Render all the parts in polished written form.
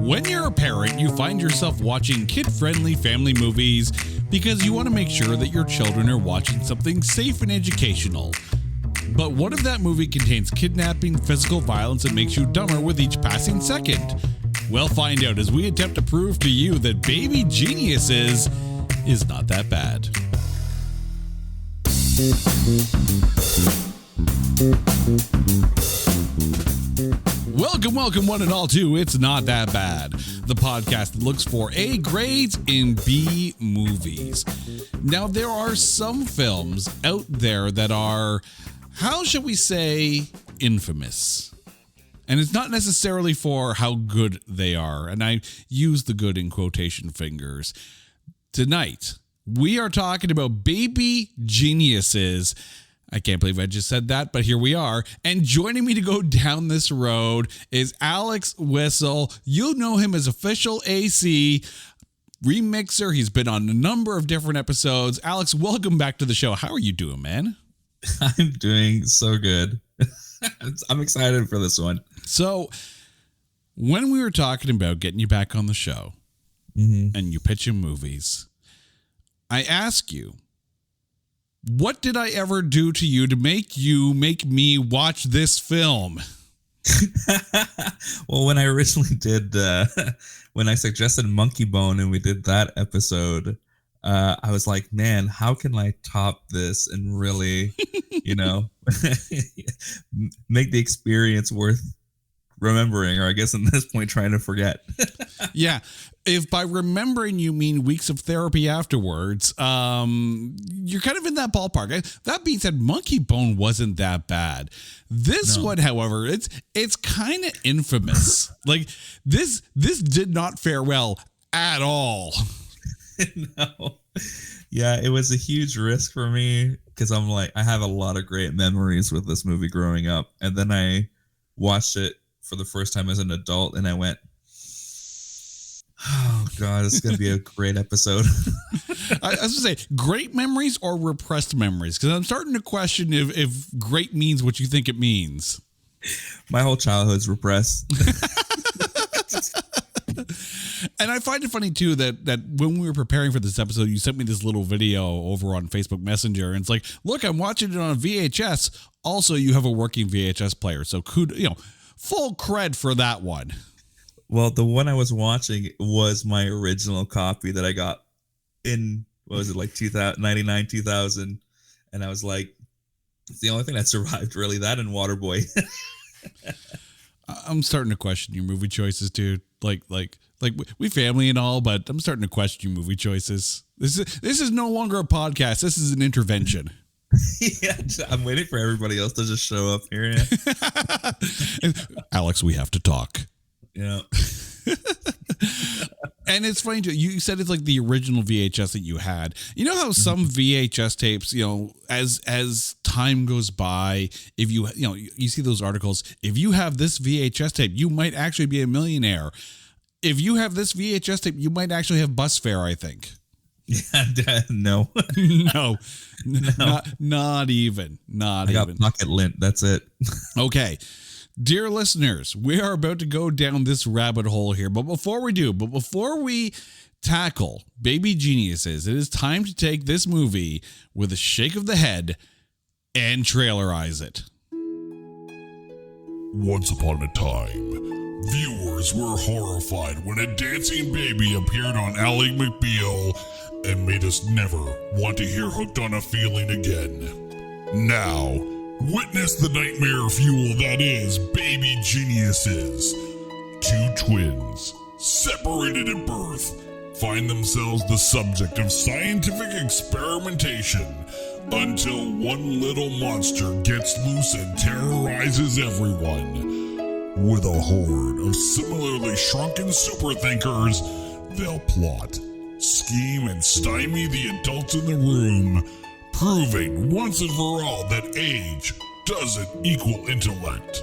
When you're a parent, you find yourself watching kid-friendly family movies because you want to make sure that your children are watching something safe and educational. But what if that movie contains kidnapping, physical violence, and makes you dumber with each passing second? We'll find out as we attempt to prove to you that Baby Geniuses is not that bad. Welcome one and all to It's Not That Bad, the podcast that looks for A grades in B movies. Now, there are some films out there that are, how shall we say, infamous. And it's not necessarily for how good they are, and I use the good in quotation fingers. Tonight, we are talking about Baby Geniuses. I can't believe I just said that, but here we are. And joining me to go down this road is Alex Whistle. You'll know him as Official AC Remixer. He's been on a number of different episodes. Alex, welcome back to the show. How are you doing, man? I'm doing so good. I'm excited for this one. So, when we were talking about getting you back on the show and you pitching movies, I asked you, what did I ever do to you to make me watch this film? Well, when I originally did, when I suggested Monkey Bone and we did that episode, I was like, man, how can I top this and really, make the experience worth remembering, or I guess at this point trying to forget. Yeah. If by remembering you mean weeks of therapy afterwards, you're kind of in that ballpark. That being said, Monkey Bone wasn't that bad. This one, however, it's kind of infamous. Like this did not fare well at all. No. Yeah, it was a huge risk for me because I'm like, I have a lot of great memories with this movie growing up. And then I watched it for the first time as an adult and I went, oh God, this is going to be a great episode. I was going to say, great memories or repressed memories? Because I'm starting to question if great means what you think it means. My whole childhood's repressed. And I find it funny, too, that when we were preparing for this episode, you sent me this little video over on Facebook Messenger. And it's like, look, I'm watching it on VHS. Also, you have a working VHS player. So, full cred for that one. Well, the one I was watching was my original copy that I got in, what was it, like 99, 2000. And I was like, it's the only thing that survived, really, that and Waterboy. I'm starting to question your movie choices, dude. Like we family and all, but I'm starting to question your movie choices. This is no longer a podcast. This is an intervention. Yeah, I'm waiting for everybody else to just show up here. Yeah. Alex, we have to talk. Yeah. And it's funny too. You said it's like the original VHS that you had. You know how some VHS tapes, as time goes by, if you see those articles, if you have this VHS tape, you might actually be a millionaire. If you have this VHS tape, you might actually have bus fare, I think. Yeah, no. No. Not even. I got pocket lint. That's it. Okay. Dear listeners, we are about to go down this rabbit hole here. But before we tackle Baby Geniuses, it is time to take this movie with a shake of the head and trailerize it. Once upon a time, viewers were horrified when a dancing baby appeared on Ally McBeal and made us never want to hear Hooked on a Feeling again. Now, witness the nightmare fuel that is Baby Geniuses. Two twins, separated at birth, find themselves the subject of scientific experimentation until one little monster gets loose and terrorizes everyone. With a horde of similarly shrunken superthinkers, they'll plot, scheme, and stymie the adults in the room, proving once and for all that age doesn't equal intellect.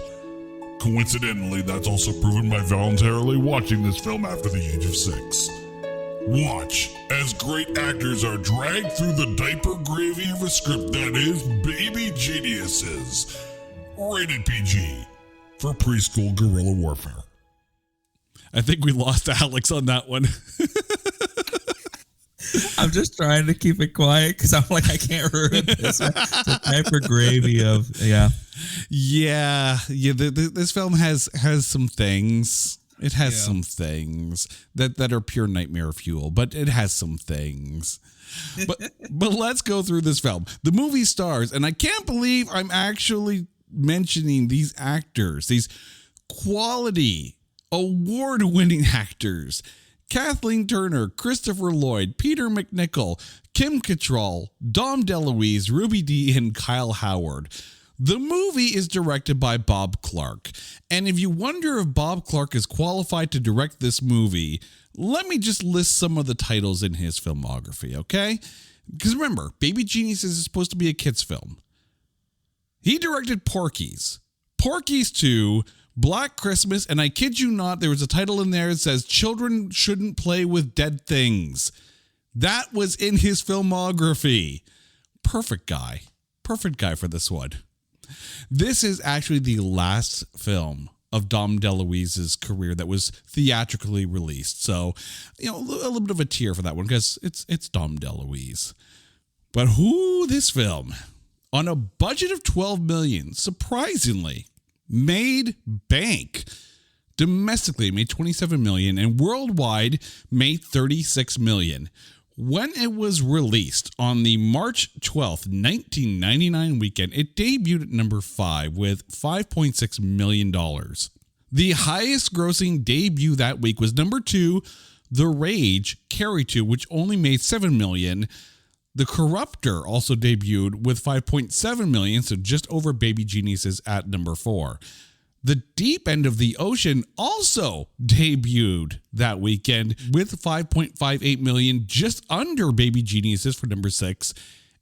Coincidentally, that's also proven by voluntarily watching this film after the age of 6. Watch as great actors are dragged through the diaper gravy of a script that is Baby Geniuses. Rated PG for preschool guerrilla warfare. I think we lost Alex on that one. I'm just trying to keep it quiet because I'm like, I can't ruin this. It's a type of gravy of, yeah. Yeah. This film has some things. It has some things that are pure nightmare fuel, but it has some things. But let's go through this film. The movie stars, and I can't believe I'm actually mentioning these actors, these quality award-winning actors. Kathleen Turner, Christopher Lloyd, Peter McNichol, Kim Cattrall, Dom DeLuise, Ruby Dee, and Kyle Howard. The movie is directed by Bob Clark. And if you wonder if Bob Clark is qualified to direct this movie, let me just list some of the titles in his filmography, okay? Because remember, Baby Geniuses is supposed to be a kid's film. He directed Porky's, Porky's 2, Black Christmas, and I kid you not, there was a title in there that says Children Shouldn't Play with Dead Things. That was in his filmography. Perfect guy for this one. This is actually the last film of Dom DeLuise's career that was theatrically released. So, a little bit of a tear for that one because it's Dom DeLuise. But this film, on a budget of $12 million, surprisingly, made bank. Domestically, it made $27 million, and worldwide made $36 million. When it was released on the March 12th, 1999 weekend, it debuted at number 5 with $5.6 million. The highest grossing debut that week was number 2, The Rage, Carrie 2, which only made $7 million. The Corruptor also debuted with $5.7 million, so just over Baby Geniuses at number 4. The Deep End of the Ocean also debuted that weekend with $5.58 million, just under Baby Geniuses for number 6.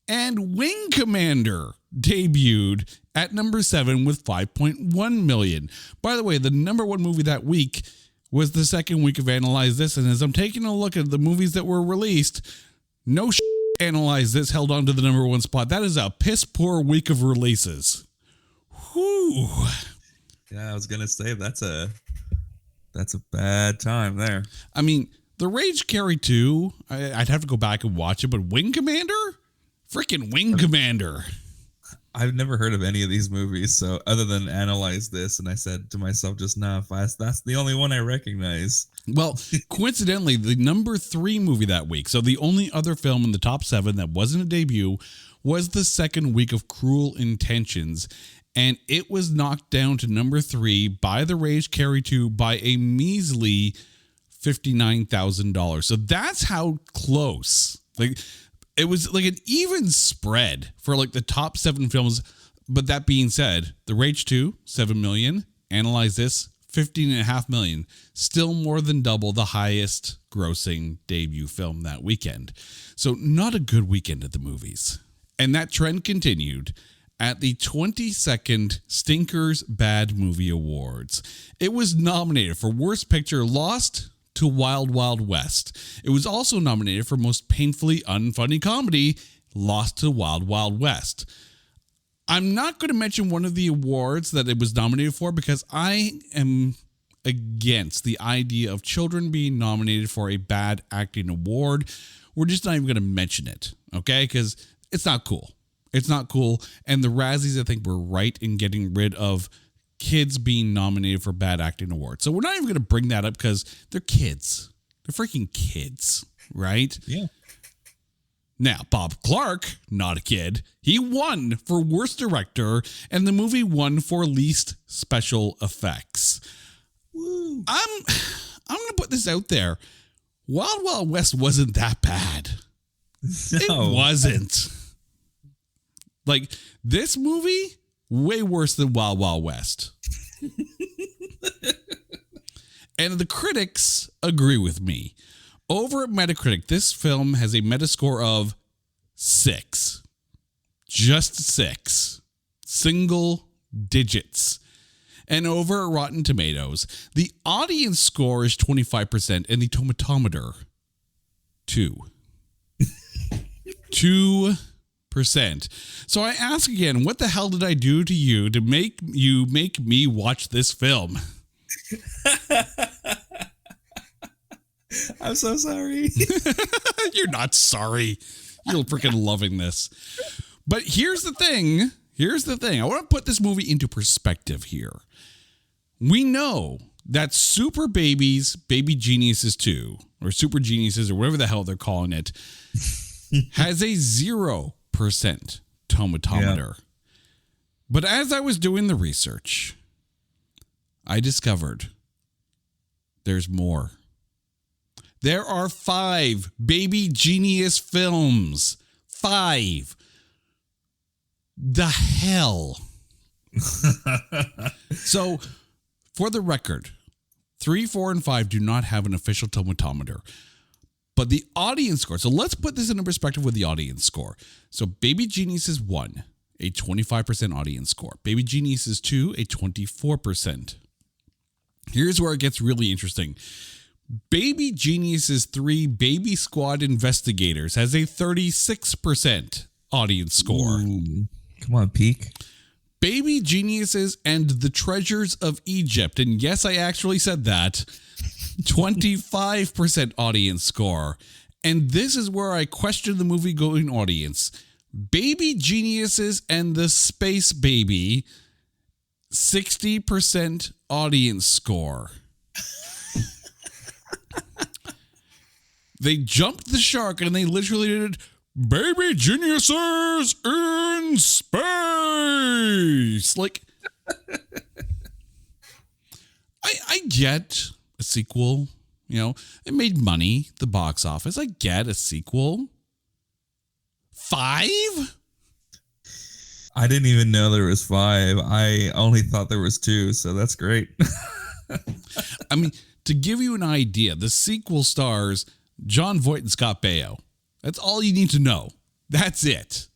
And Wing Commander debuted at number 7 with $5.1 million. By the way, the number 1 movie that week was the second week of Analyze This, and as I'm taking a look at the movies that were released, no Analyze This held on to the number 1 spot. That is a piss poor week of releases. Whew. Yeah, I was gonna say that's a bad time there. I mean, The Rage Carrie 2, I'd have to go back and watch it, but Wing Commander? Freaking Wing Commander. I've never heard of any of these movies, so other than Analyze This, and I said to myself just now, that's the only one I recognize. Well, coincidentally, the number 3 movie that week, so the only other film in the top 7 that wasn't a debut, was the second week of Cruel Intentions, and it was knocked down to number 3 by The Rage Carrie 2 by a measly $59,000. So that's how close. It was like an even spread for the top 7 films. But that being said, The Rage 2, $7 million. Analyze This, $15.5 million. Still more than double the highest grossing debut film that weekend. So not a good weekend at the movies. And that trend continued at the 22nd Stinkers Bad Movie Awards. It was nominated for Worst Picture, lost to Wild Wild West. It was also nominated for Most Painfully Unfunny Comedy, lost to Wild Wild West. I'm not going to mention one of the awards that it was nominated for because I am against the idea of children being nominated for a bad acting award. We're just not even going to mention it, okay? Because it's not cool. It's not cool. And the Razzies, I think, were right in getting rid of kids being nominated for bad acting awards. So we're not even going to bring that up because they're kids. They're freaking kids, right? Yeah. Now, Bob Clark, not a kid, he won for Worst Director, and the movie won for Least Special Effects. Woo. I'm going to put this out there. Wild Wild West wasn't that bad. No. It wasn't. This movie, way worse than Wild Wild West. And the critics agree with me. Over at Metacritic, this film has a Metascore of 6. Just 6. Single digits. And over at Rotten Tomatoes, the audience score is 25% and the tomatometer, 2. 2%. So I ask again, what the hell did I do to you to make me watch this film? I'm so sorry. You're not sorry. You're freaking loving this. But here's the thing. I want to put this movie into perspective here. We know that Super Babies, Baby Geniuses 2, or Super Geniuses, or whatever the hell they're calling it, has a 0% tomatometer. Yeah. But as I was doing the research, I discovered there's more. There are 5 Baby Genius films. 5. The hell. So, for the record, 3, 4, and 5 do not have an official tomatometer. But the audience score, so let's put this into perspective with the audience score. So Baby Geniuses 1, a 25% audience score. Baby Geniuses 2, a 24%. Here's where it gets really interesting. Baby Geniuses 3, Baby Squad Investigators has a 36% audience score. Ooh, come on, peak. Baby Geniuses and the Treasures of Egypt, and yes, I actually said that, 25% audience score. And this is where I question the movie-going audience. Baby Geniuses and the Space Baby, 60% audience score. They jumped the shark and they literally did Baby Geniuses in Space. Like, I get a sequel. You know, it made money at the box office. I get a sequel. 5? I didn't even know there was 5. I only thought there was 2, so that's great. I mean, to give you an idea, the sequel stars Jon Voight and Scott Baio. That's all you need to know. That's it.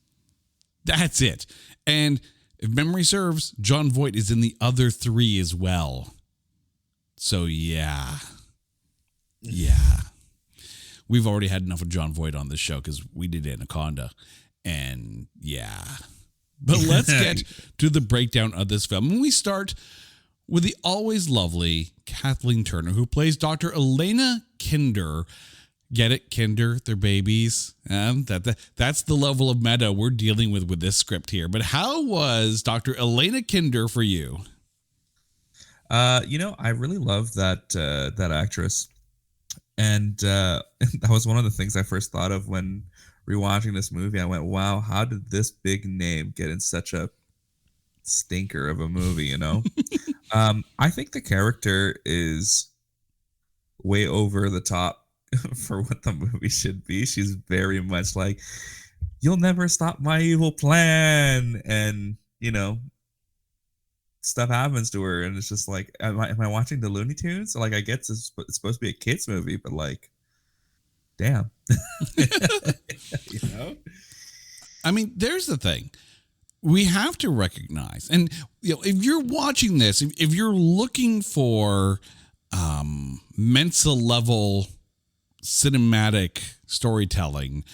And if memory serves, Jon Voight is in the other 3 as well. So yeah. We've already had enough of Jon Voight on this show because we did Anaconda. And yeah. But let's get to the breakdown of this film. And we start with the always lovely Kathleen Turner, who plays Dr. Elena Kinder. Get it, Kinder? They're babies. That's the level of meta we're dealing with this script here. But how was Dr. Elena Kinder for you? I really love that actress. And that was one of the things I first thought of when rewatching this movie. I went, wow, how did this big name get in such a stinker of a movie, you know? I think the character is way over the top for what the movie should be. She's very much like, you'll never stop my evil plan. And, stuff happens to her. And it's just like, am I watching the Looney Tunes? Like, I guess it's supposed to be a kid's movie, but like, damn. I mean, there's the thing. We have to recognize, and if you're watching this, if you're looking for Mensa level cinematic storytelling,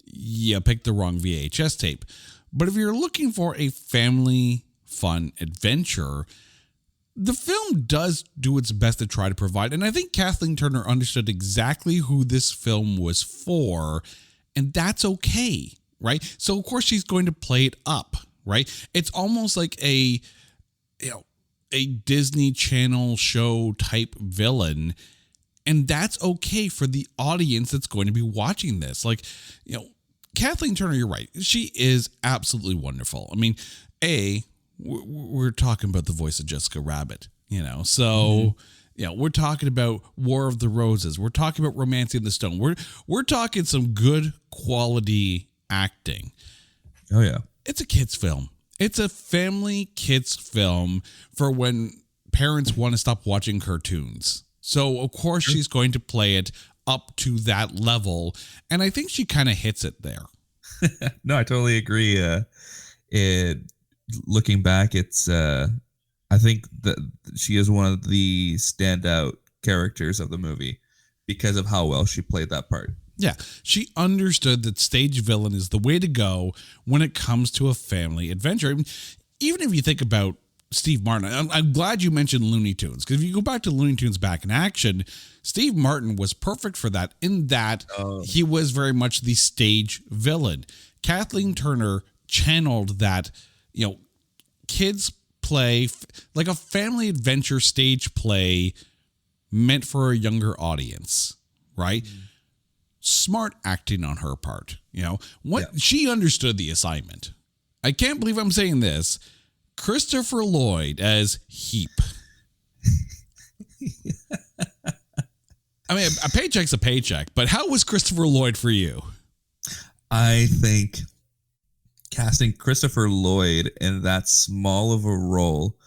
you picked the wrong VHS tape. But if you're looking for a family fun adventure, the film does do its best to try to provide. And I think Kathleen Turner understood exactly who this film was for, and that's okay, right? So of course she's going to play it up, right? It's almost like a Disney Channel show type villain. And that's okay for the audience that's going to be watching this. Like, Kathleen Turner, you're right. She is absolutely wonderful. I mean, we're talking about the voice of Jessica Rabbit, So, we're talking about War of the Roses. We're talking about Romancing the Stone. We're talking some good quality acting. Oh, yeah. It's a kid's film. It's a family kids film for when parents want to stop watching cartoons. So, of course, she's going to play it up to that level. And I think she kind of hits it there. No, I totally agree. Looking back, it's I think that she is one of the standout characters of the movie because of how well she played that part. Yeah, she understood that stage villain is the way to go when it comes to a family adventure. I mean, even if you think about Steve Martin. I'm glad you mentioned Looney Tunes, because if you go back to Looney Tunes Back in Action, Steve Martin was perfect for that, in that he was very much the stage villain. Kathleen Turner channeled that, kids play, like a family adventure stage play meant for a younger audience, right? Smart acting on her part. She understood the assignment. I can't believe I'm saying this. Christopher Lloyd as Heap. I mean, a paycheck's a paycheck, but how was Christopher Lloyd for you? I think casting Christopher Lloyd in that small of a role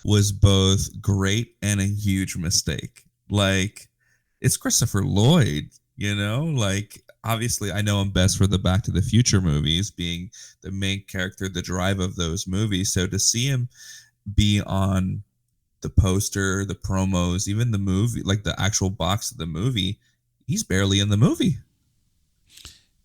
was both great and a huge mistake. Like, it's Christopher Lloyd, like, obviously I know him best for the Back to the Future movies, being the main character, the drive of those movies. So to see him be on the poster, the promos, even the movie, like the actual box of the movie, he's barely in the movie.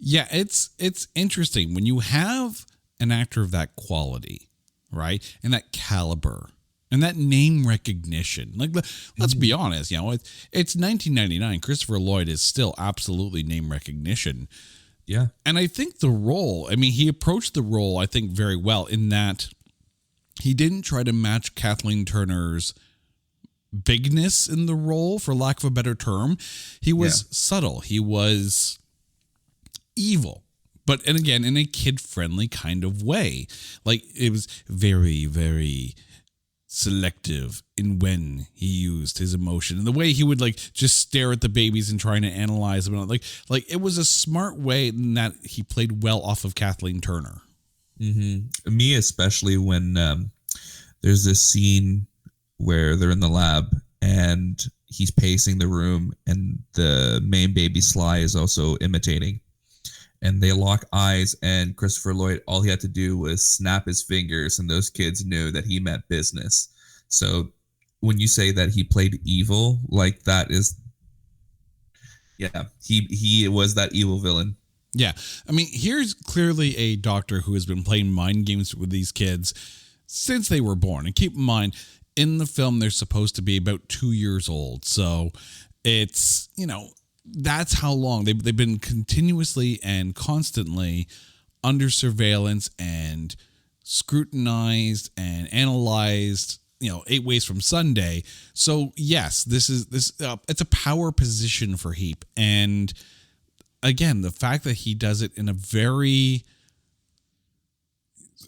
Yeah, it's interesting when you have an actor of that quality, right? And that caliber and that name recognition. Like, let's be honest, it's 1999. Christopher Lloyd is still absolutely name recognition. Yeah. And I think the role, he approached the role, I think, very well, in that he didn't try to match Kathleen Turner's bigness in the role, for lack of a better term. He was subtle. He was evil, and again, in a kid-friendly kind of way. Like, it was very, very selective in when he used his emotion, and the way he would just stare at the babies and trying to analyze them. Like it was a smart way in that he played well off of Kathleen Turner. Mm-hmm. Me especially, when there's this scene where they're in the lab and he's pacing the room and the main baby Sly is also imitating, and they lock eyes, and Christopher Lloyd, all he had to do was snap his fingers and those kids knew that he meant business. So when you say that he played evil, like, that is, he was that evil villain. Yeah. Here's clearly a doctor who has been playing mind games with these kids since they were born. And keep in mind, in the film, they're supposed to be about 2 years old. So it's, that's how long they've been continuously and constantly under surveillance and scrutinized and analyzed, 8 ways from Sunday. So yes, it's a power position for Heap. And again, the fact that he does it in a very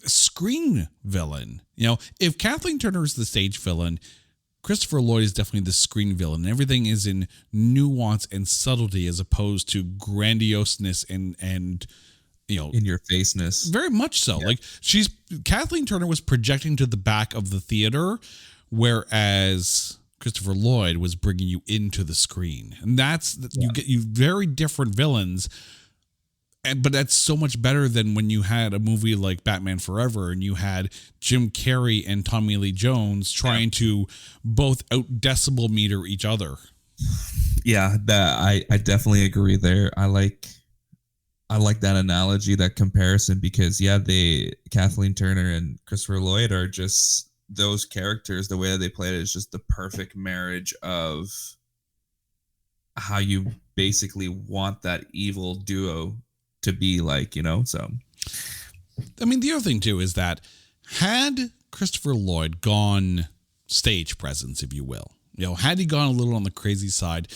screen villain, if Kathleen Turner is the stage villain, Christopher Lloyd is definitely the screen villain. Everything is in nuance and subtlety as opposed to grandioseness and in your faceness. Very much so. Yeah. Like, Kathleen Turner was projecting to the back of the theater, whereas Christopher Lloyd was bringing you into the screen. And you get very different villains. But that's so much better than when you had a movie like Batman Forever and you had Jim Carrey and Tommy Lee Jones trying to both out decibel meter each other. Yeah, I definitely agree there. I like that analogy, that comparison, because Kathleen Turner and Christopher Lloyd are just those characters. The way that they played it is just the perfect marriage of how you basically want that evil duo to be like, so. The other thing too is that had Christopher Lloyd gone stage presence, if you will, had he gone a little on the crazy side,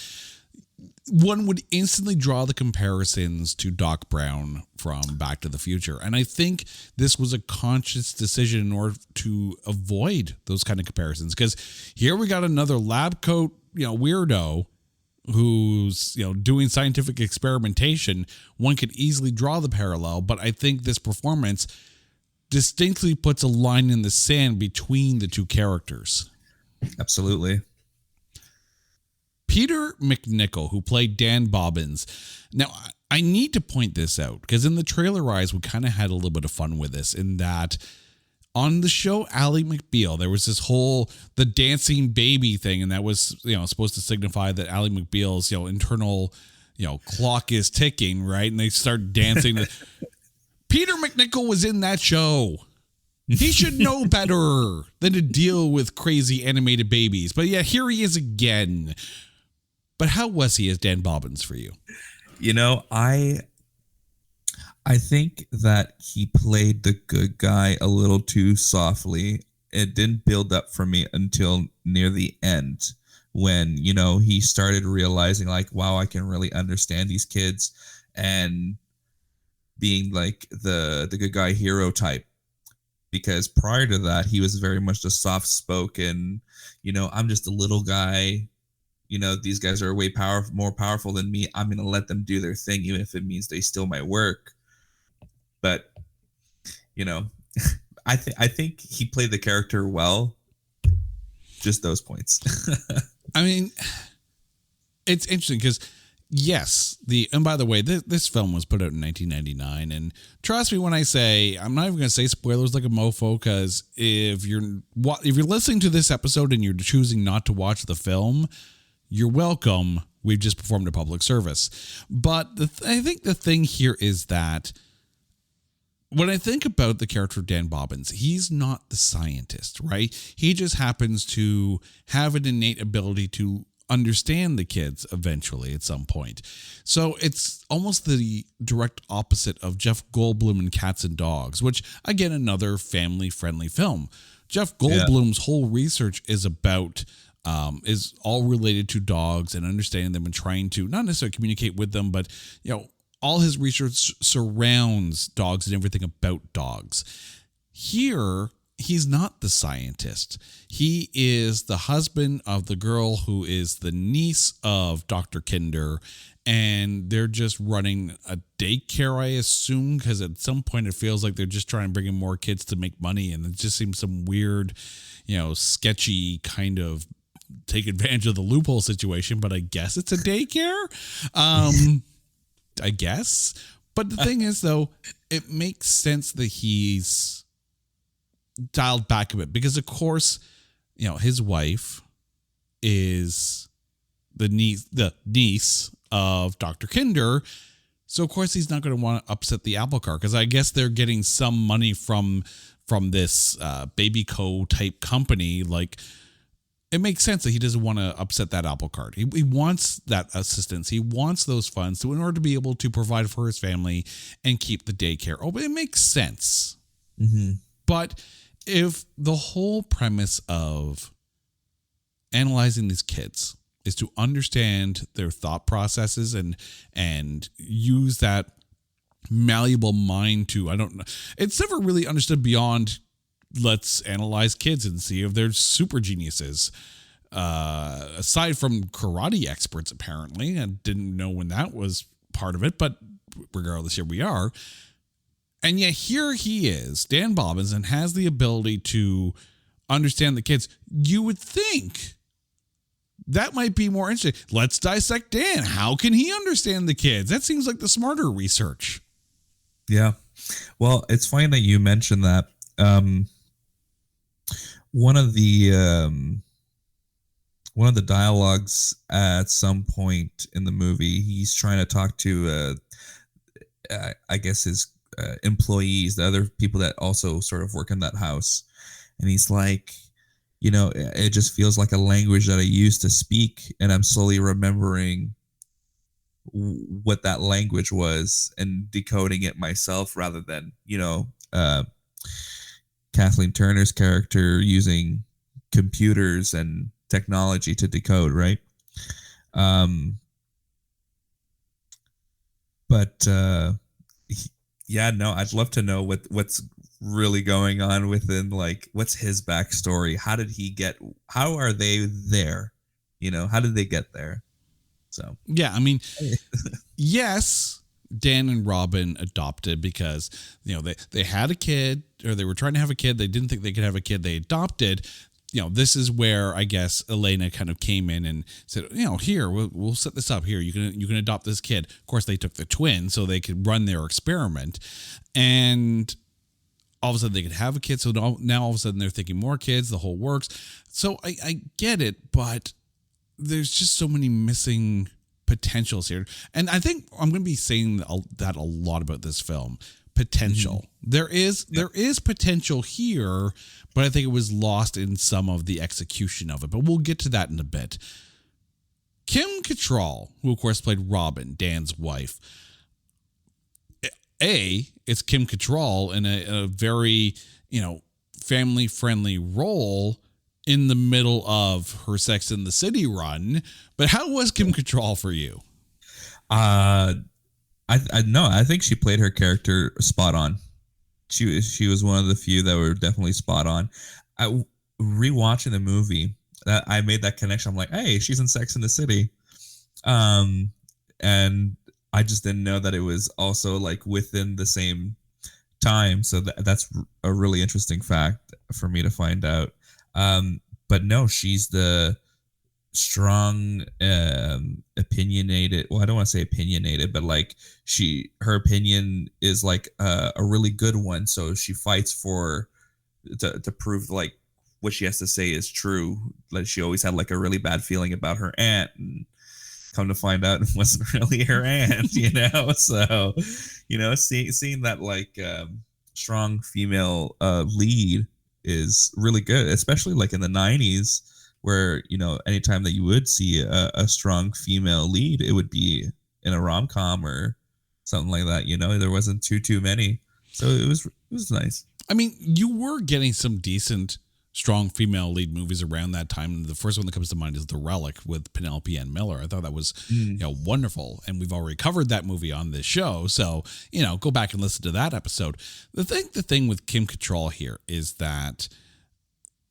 one would instantly draw the comparisons to Doc Brown from Back to the Future. And I think this was a conscious decision in order to avoid those kind of comparisons, because here we got another lab coat, weirdo who's doing scientific experimentation. One could easily draw the parallel, but I think this performance distinctly puts a line in the sand between the two characters. Absolutely. Peter McNichol, who played Dan Bobbins. Now, I need to point this out because in the trailer eyes, we kind of had a little bit of fun with this, in that on the show Ally McBeal, there was this whole the dancing baby thing, and that was supposed to signify that Ally McBeal's internal clock is ticking, right? And they start dancing. Peter McNichol was in that show. He should know better than to deal with crazy animated babies. But yeah, here he is again. But how was he as Dan Bobbins for you? You know, I think that he played the good guy a little too softly. It didn't build up for me until near the end when, you know, he started realizing like, wow, I can really understand these kids, and being like the good guy hero type. Because prior to that, he was very much the soft spoken, you know, I'm just a little guy. You know, these guys are way more powerful than me. I'm going to let them do their thing, even if it means they steal my work. But, you know, I think he played the character well. Just those points. I mean, it's interesting because, yes, and by the way, this film was put out in 1999. And trust me when I say, I'm not even going to say spoilers like a mofo, because if you're listening to this episode and you're choosing not to watch the film, you're welcome. We've just performed a public service. But I think the thing here is that when I think about the character of Dan Bobbins, he's not the scientist, right? He just happens to have an innate ability to understand the kids eventually at some point. So it's almost the direct opposite of Jeff Goldblum in Cats and Dogs, which, again, another family-friendly film. Jeff Goldblum's whole research is all related to dogs and understanding them and trying to not necessarily communicate with them, but, you know, all his research surrounds dogs and everything about dogs. Here, he's not the scientist. He is the husband of the girl who is the niece of Dr. Kinder, and they're just running a daycare, I assume, because at some point it feels like they're just trying to bring in more kids to make money, and it just seems some weird, you know, sketchy kind of take advantage of the loophole situation, but I guess it's a daycare. I guess. But the thing is, though, it makes sense that he's dialed back a bit because, of course, you know, his wife is the niece of Dr. Kinder. So, of course, he's not going to want to upset the apple cart because I guess they're getting some money from this baby co type company. Like, it makes sense that he doesn't want to upset that apple cart. He wants that assistance. He wants those funds in order to be able to provide for his family and keep the daycare open. It makes sense. Mm-hmm. But if the whole premise of analyzing these kids is to understand their thought processes and use that malleable mind to, I don't know, it's never really understood beyond let's analyze kids and see if they're super geniuses. Aside from karate experts, apparently, I didn't know when that was part of it, but regardless, here we are. And yet here he is, Dan Bobbins, and has the ability to understand the kids. You would think that might be more interesting. Let's dissect Dan. How can he understand the kids? That seems like the smarter research. Yeah. Well, it's funny that you mentioned that. One of the dialogues at some point in the movie, he's trying to talk to, I guess his employees, the other people that also sort of work in that house, and he's like, you know, it just feels like a language that I used to speak, and I'm slowly remembering what that language was and decoding it myself rather than, you know, Kathleen Turner's character using computers and technology to decode, right? Yeah, no, I'd love to know what's really going on within, like, what's his backstory? How are they there? You know, how did they get there? So, yeah, I mean, yes, Dan and Robin adopted because, you know, they had a kid, or they were trying to have a kid. They didn't think they could have a kid. They adopted. You know, this is where I guess Elena kind of came in and said, you know, here, we'll set this up here. You can adopt this kid. Of course, they took the twin so they could run their experiment, and all of a sudden they could have a kid. So now all of a sudden they're thinking more kids. The whole works. So I get it, but there's just so many missing potentials here. And I think I'm going to be saying that a lot about this film. potential. There is potential here, but I think it was lost in some of the execution of it. But we'll get to that in a bit. Kim Cattrall, who of course played Robin, Dan's wife. It's Kim Cattrall in a very, family-friendly role in the middle of her Sex and the City run. But how was Kim Cattrall for you? I think she played her character spot on. She was one of the few that were definitely spot on. Rewatching the movie, that I made that connection. I'm like, hey, she's in Sex and the City, and I just didn't know that it was also like within the same time. So that's a really interesting fact for me to find out. But no, she's the strong, opinionated. Well, I don't want to say opinionated, but like her opinion is like a really good one. So she fights to prove like what she has to say is true. Like she always had like a really bad feeling about her aunt, and come to find out it wasn't really her aunt, So, seeing that like strong female lead is really good, especially like in the 90s where, anytime that you would see a strong female lead, it would be in a rom-com or something like that. There wasn't too many. So it was nice. I mean, you were getting some decent strong female lead movies around that time. The first one that comes to mind is The Relic with Penelope Ann Miller. I thought that was wonderful, and we've already covered that movie on this show, so go back and listen to that episode. The thing with Kim Cattrall here is that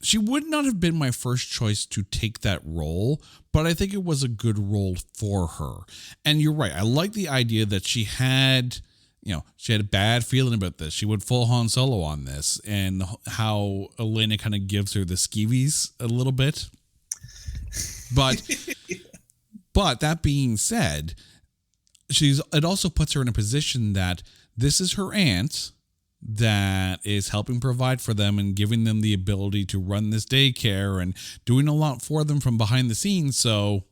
she would not have been my first choice to take that role, but I think it was a good role for her. And you're right, I like the idea that she had a bad feeling about this. She went full Han Solo on this, and how Elena kind of gives her the skeevies a little bit. But that being said, it also puts her in a position that this is her aunt that is helping provide for them and giving them the ability to run this daycare and doing a lot for them from behind the scenes. So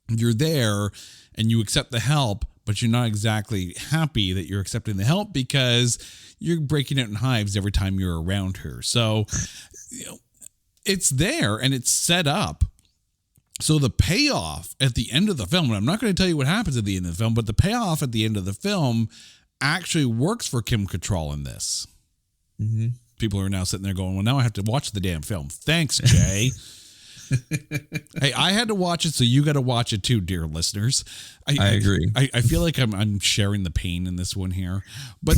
you're there and you accept the help, but you're not exactly happy that you're accepting the help because you're breaking out in hives every time you're around her. So it's there and it's set up. So the payoff at the end of the film, and I'm not going to tell you what happens at the end of the film, but the payoff at the end of the film actually works for Kim Cattrall in this. Mm-hmm. People are now sitting there going, well, now I have to watch the damn film. Thanks, Jay. Hey, I had to watch it, so you got to watch it too, dear listeners. I agree. I feel like I'm sharing the pain in this one here. But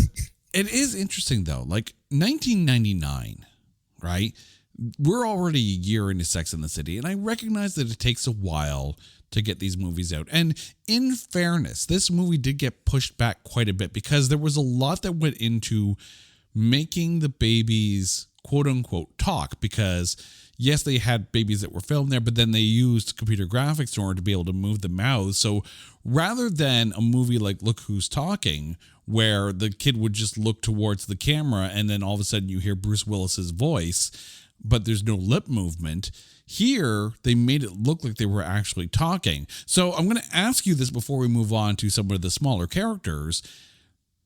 it is interesting, though. Like 1999, right? We're already a year into Sex and the City, and I recognize that it takes a while to get these movies out. And in fairness, this movie did get pushed back quite a bit because there was a lot that went into making the babies quote unquote talk, because yes, they had babies that were filmed there, but then they used computer graphics in order to be able to move the mouths. So rather than a movie like Look Who's Talking, where the kid would just look towards the camera and then all of a sudden you hear Bruce Willis's voice, but there's no lip movement, here they made it look like they were actually talking. So I'm going to ask you this before we move on to some of the smaller characters.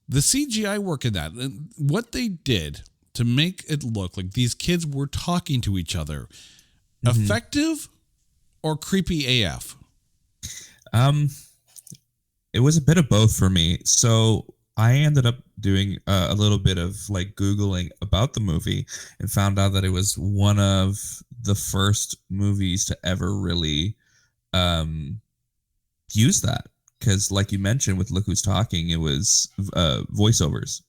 The CGI work in that, what they did to make it look like these kids were talking to each other, effective or creepy AF? It was a bit of both for me. So I ended up doing a little bit of like Googling about the movie and found out that it was one of the first movies to ever really use that. Because like you mentioned with Look Who's Talking, it was voiceovers.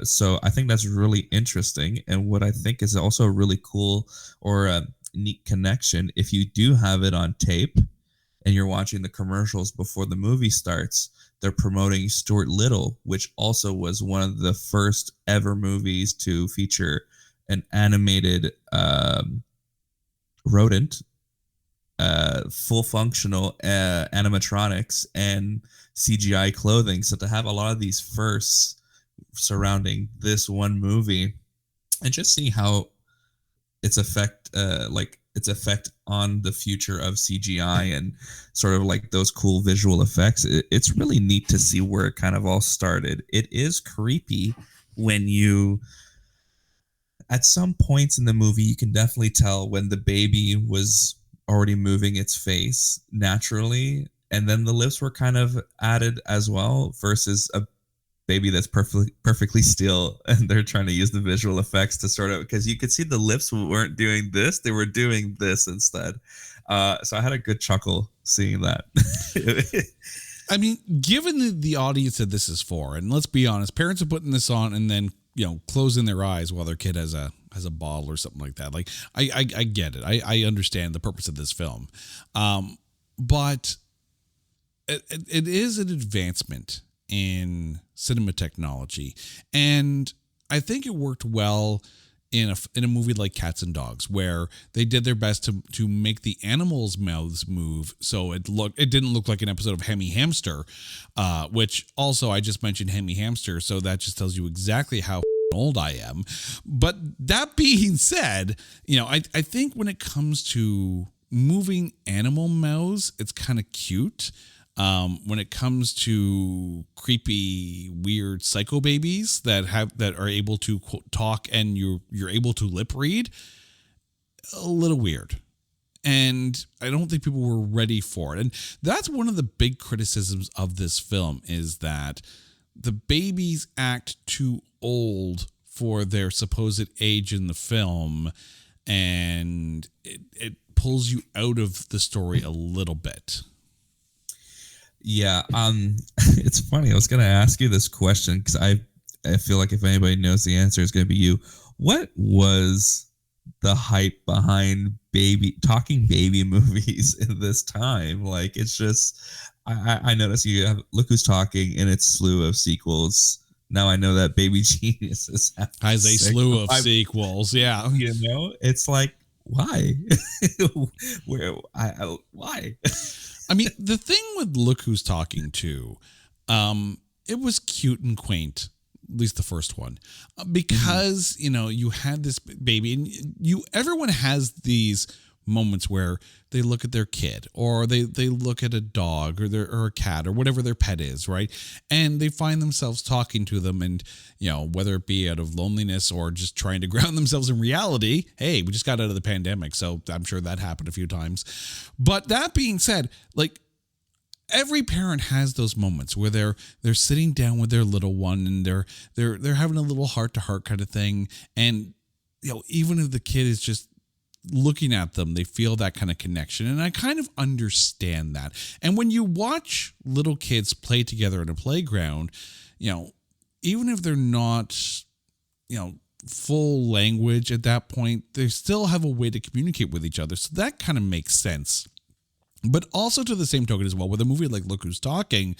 So I think that's really interesting. And what I think is also a really cool or a neat connection, if you do have it on tape and you're watching the commercials before the movie starts, they're promoting Stuart Little, which also was one of the first ever movies to feature an animated rodent, full functional animatronics and CGI clothing. So to have a lot of these firsts surrounding this one movie and just see how its effect, its effect on the future of CGI and sort of like those cool visual effects. It's really neat to see where it kind of all started. It is creepy when you, at some points in the movie, you can definitely tell when the baby was already moving its face naturally, and then the lips were kind of added as well, versus a baby that's perfectly still, and they're trying to use the visual effects to sort of, because you could see the lips weren't doing this, they were doing this instead. So I had a good chuckle seeing that. I mean, given the audience that this is for, and let's be honest, parents are putting this on and then, you know, closing their eyes while their kid has a bottle or something like that. Like, I get it. I understand the purpose of this film. But it is an advancement in cinema technology. And I think it worked well in a movie like Cats and Dogs, where they did their best to make the animals' mouths move, so it didn't look like an episode of Hemi Hamster, which also I just mentioned Hemi Hamster, so that just tells you exactly how old I am. But that being said, you know, I think when it comes to moving animal mouths, it's kind of cute. When it comes to creepy, weird psycho babies that are able to quote, talk and you're able to lip read, a little weird. And I don't think people were ready for it. And that's one of the big criticisms of this film, is that the babies act too old for their supposed age in the film, and it pulls you out of the story a little bit. Yeah, it's funny. I was gonna ask you this question because I feel like if anybody knows the answer, it's gonna be you. What was the hype behind talking baby movies in this time? Like, it's just, I noticed you have Look Who's Talking in its slew of sequels. Now I know that Baby Geniuses has a slew of sequels. Yeah, you know, it's like, why? Why? I mean, the thing with Look Who's Talking too, it was cute and quaint, at least the first one, because, you know, you had this baby, and everyone has these moments where they look at their kid, or they look at a dog or a cat or whatever their pet is, right? And they find themselves talking to them, and, you know, whether it be out of loneliness or just trying to ground themselves in reality. Hey, we just got out of the pandemic, so I'm sure that happened a few times. But that being said, like, every parent has those moments where they're sitting down with their little one, and they're having a little heart to heart kind of thing. And, you know, even if the kid is just looking at them, they feel that kind of connection. And I kind of understand that. And when you watch little kids play together in a playground, you know, even if they're not, you know, full language at that point, they still have a way to communicate with each other. So that kind of makes sense. But also, to the same token as well, with a movie like Look Who's Talking,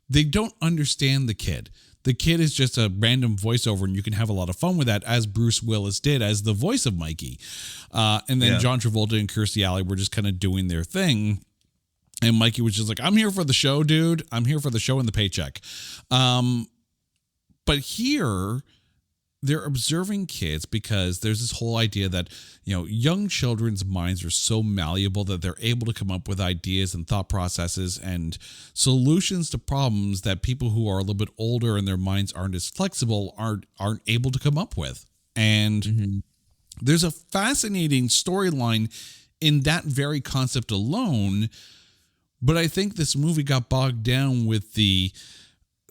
they don't understand the kid. The kid is just a random voiceover, and you can have a lot of fun with that, as Bruce Willis did as the voice of Mikey. And then John Travolta and Kirstie Alley were just kind of doing their thing. And Mikey was just like, I'm here for the show, dude. I'm here for the show and the paycheck. But here, they're observing kids, because there's this whole idea that, you know, young children's minds are so malleable that they're able to come up with ideas and thought processes and solutions to problems that people who are a little bit older and their minds aren't as flexible aren't able to come up with. And there's a fascinating storyline in that very concept alone. But I think this movie got bogged down with the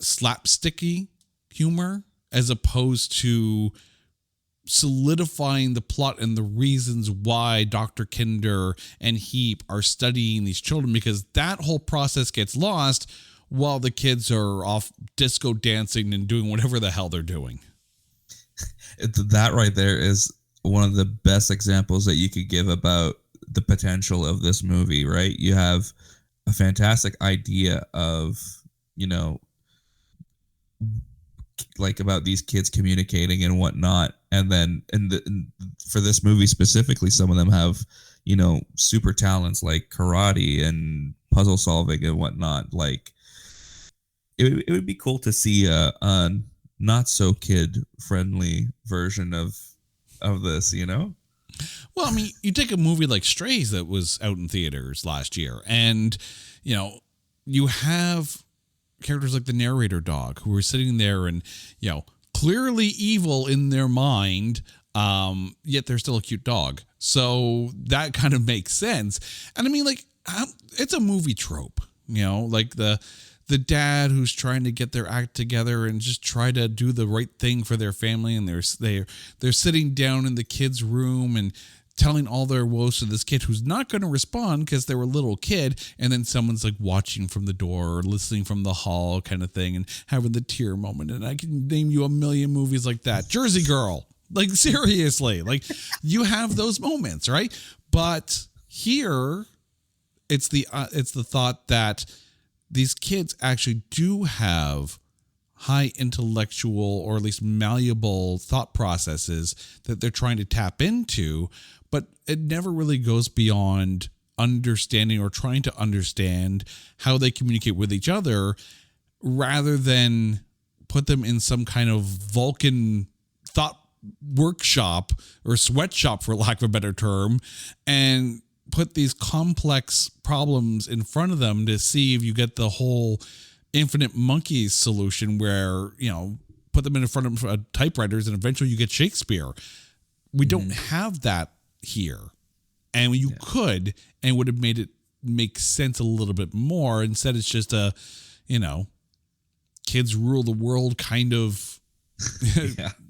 slapsticky humor, as opposed to solidifying the plot and the reasons why Dr. Kinder and Heap are studying these children, because that whole process gets lost while the kids are off disco dancing and doing whatever the hell they're doing. That right there is one of the best examples that you could give about the potential of this movie, right? You have a fantastic idea of, you know, like about these kids communicating and whatnot, and then for this movie specifically, some of them have, you know, super talents like karate and puzzle solving and whatnot. Like, it would be cool to see a not so kid friendly version of this, you know. Well, I mean, you take a movie like Strays that was out in theaters last year, and, you know, you have characters like the narrator dog who are sitting there and, you know, clearly evil in their mind, yet they're still a cute dog. So that kind of makes sense. And I mean, like, it's a movie trope, you know, like the dad who's trying to get their act together and just try to do the right thing for their family. And they're sitting down in the kid's room and telling all their woes to this kid who's not going to respond because they're a little kid. And then someone's like watching from the door or listening from the hall kind of thing and having the tear moment. And I can name you a million movies like that. Jersey Girl, like seriously, like you have those moments, right? But here it's the thought that these kids actually do have high intellectual or at least malleable thought processes that they're trying to tap into, but it never really goes beyond understanding or trying to understand how they communicate with each other rather than put them in some kind of Vulcan thought workshop or sweatshop, for lack of a better term, and put these complex problems in front of them to see if you get the whole infinite monkeys solution where, you know, put them in front of typewriters and eventually you get Shakespeare. We don't have that here. And you could, and would have made it make sense a little bit more. Instead, it's just a, you know, kids rule the world kind of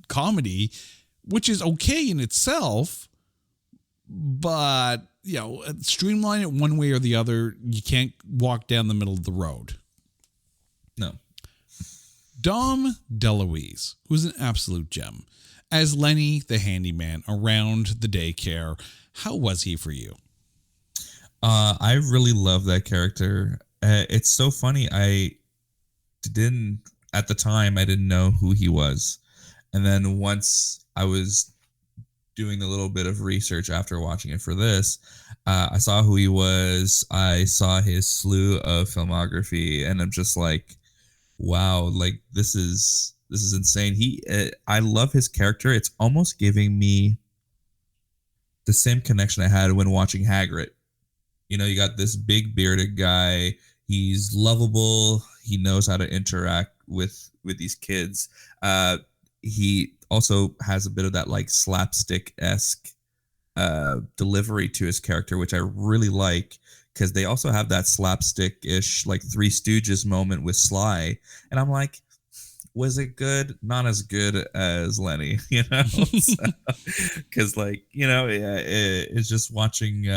comedy, which is okay in itself, but, you know, streamline it one way or the other. You can't walk down the middle of the road. No. Dom DeLuise, who's an absolute gem, as Lenny the handyman around the daycare. How was he for you? I really love that character. It's so funny. At the time, I didn't know who he was. And then once I was doing a little bit of research after watching it for this, I saw who he was. I saw his slew of filmography, and I'm just like, wow, like this is insane. I love his character. It's almost giving me the same connection I had when watching Hagrid. You know, you got this big bearded guy. He's lovable. He knows how to interact with these kids. He also has a bit of that like slapstick-esque delivery to his character, which I really like, because they also have that slapstick-ish like Three Stooges moment with Sly. And I'm like, was it good? Not as good as Lenny, you know? Because like, you know, it's just watching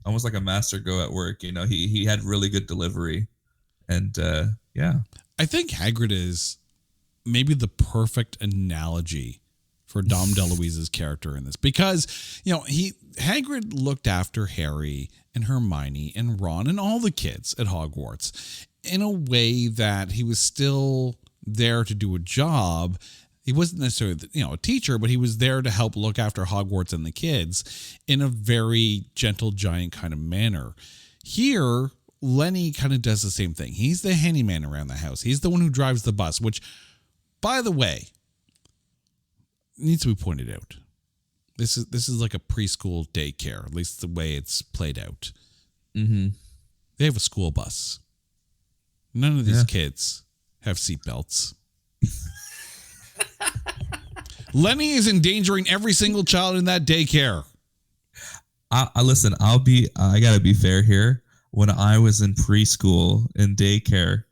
almost like a master go at work. You know, he had really good delivery. And yeah. I think Hagrid is maybe the perfect analogy for Dom DeLuise's character in this, because, you know, Hagrid looked after Harry and Hermione and Ron and all the kids at Hogwarts in a way that he was still there to do a job. He wasn't necessarily, you know, a teacher, but he was there to help look after Hogwarts and the kids in a very gentle giant kind of manner. Here, Lenny kind of does the same thing. He's the handyman around the house. He's the one who drives the bus, which, by the way, needs to be pointed out. This is like a preschool daycare, at least the way it's played out. Mm-hmm. They have a school bus. None of these kids have seatbelts. Lenny is endangering every single child in that daycare. Listen, I gotta be fair here. When I was in preschool and daycare,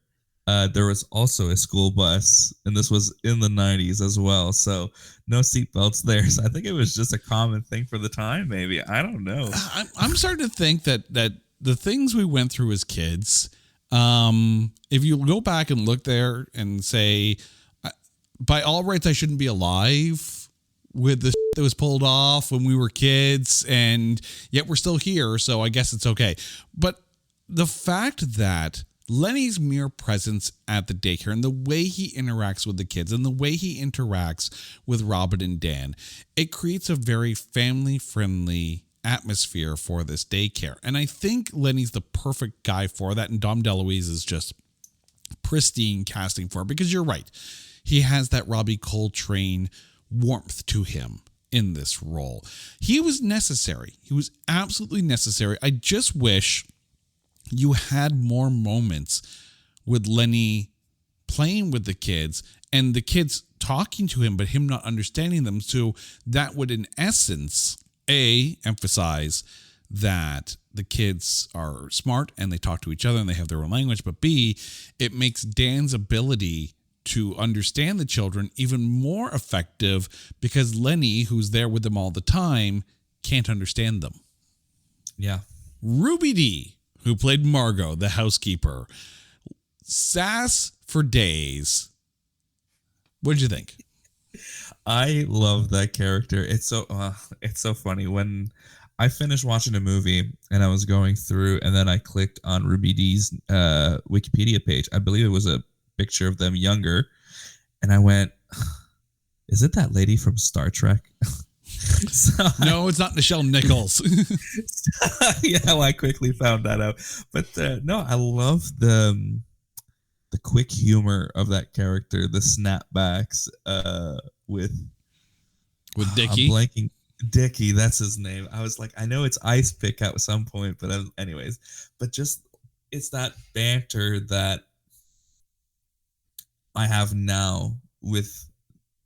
there was also a school bus, and this was in the 90s as well. So no seatbelts there. So I think it was just a common thing for the time, maybe. I don't know. I'm starting to think that the things we went through as kids, if you go back and look there and say, by all rights, I shouldn't be alive with the that was pulled off when we were kids, and yet we're still here, so I guess it's okay. But the fact that Lenny's mere presence at the daycare and the way he interacts with the kids and the way he interacts with Robin and Dan, it creates a very family-friendly atmosphere for this daycare. And I think Lenny's the perfect guy for that, and Dom DeLuise is just pristine casting for it, because you're right. He has that Robbie Coltrane warmth to him. in this role. He was necessary. He was absolutely necessary. I just wish you had more moments with Lenny playing with the kids and the kids talking to him, but him not understanding them. So that would, in essence, A, emphasize that the kids are smart and they talk to each other and they have their own language, but B, it makes Dan's ability to understand the children even more effective because Lenny, who's there with them all the time, can't understand them. Yeah. Ruby Dee, who played Margot, the housekeeper, sass for days. What did you think? I love that character. It's so funny. When I finished watching a movie and I was going through, and then I clicked on Ruby Dee's Wikipedia page. I believe it was a picture of them younger, and I went, "Is it that lady from Star Trek?" No, it's not Nichelle Nichols. Yeah, well, I quickly found that out. But no, I love the quick humor of that character, the snapbacks with Dickie. I'm blanking. Dickie, that's his name. I was like, I know it's Ice Pick at some point, but anyways, but just it's that banter that I have now with,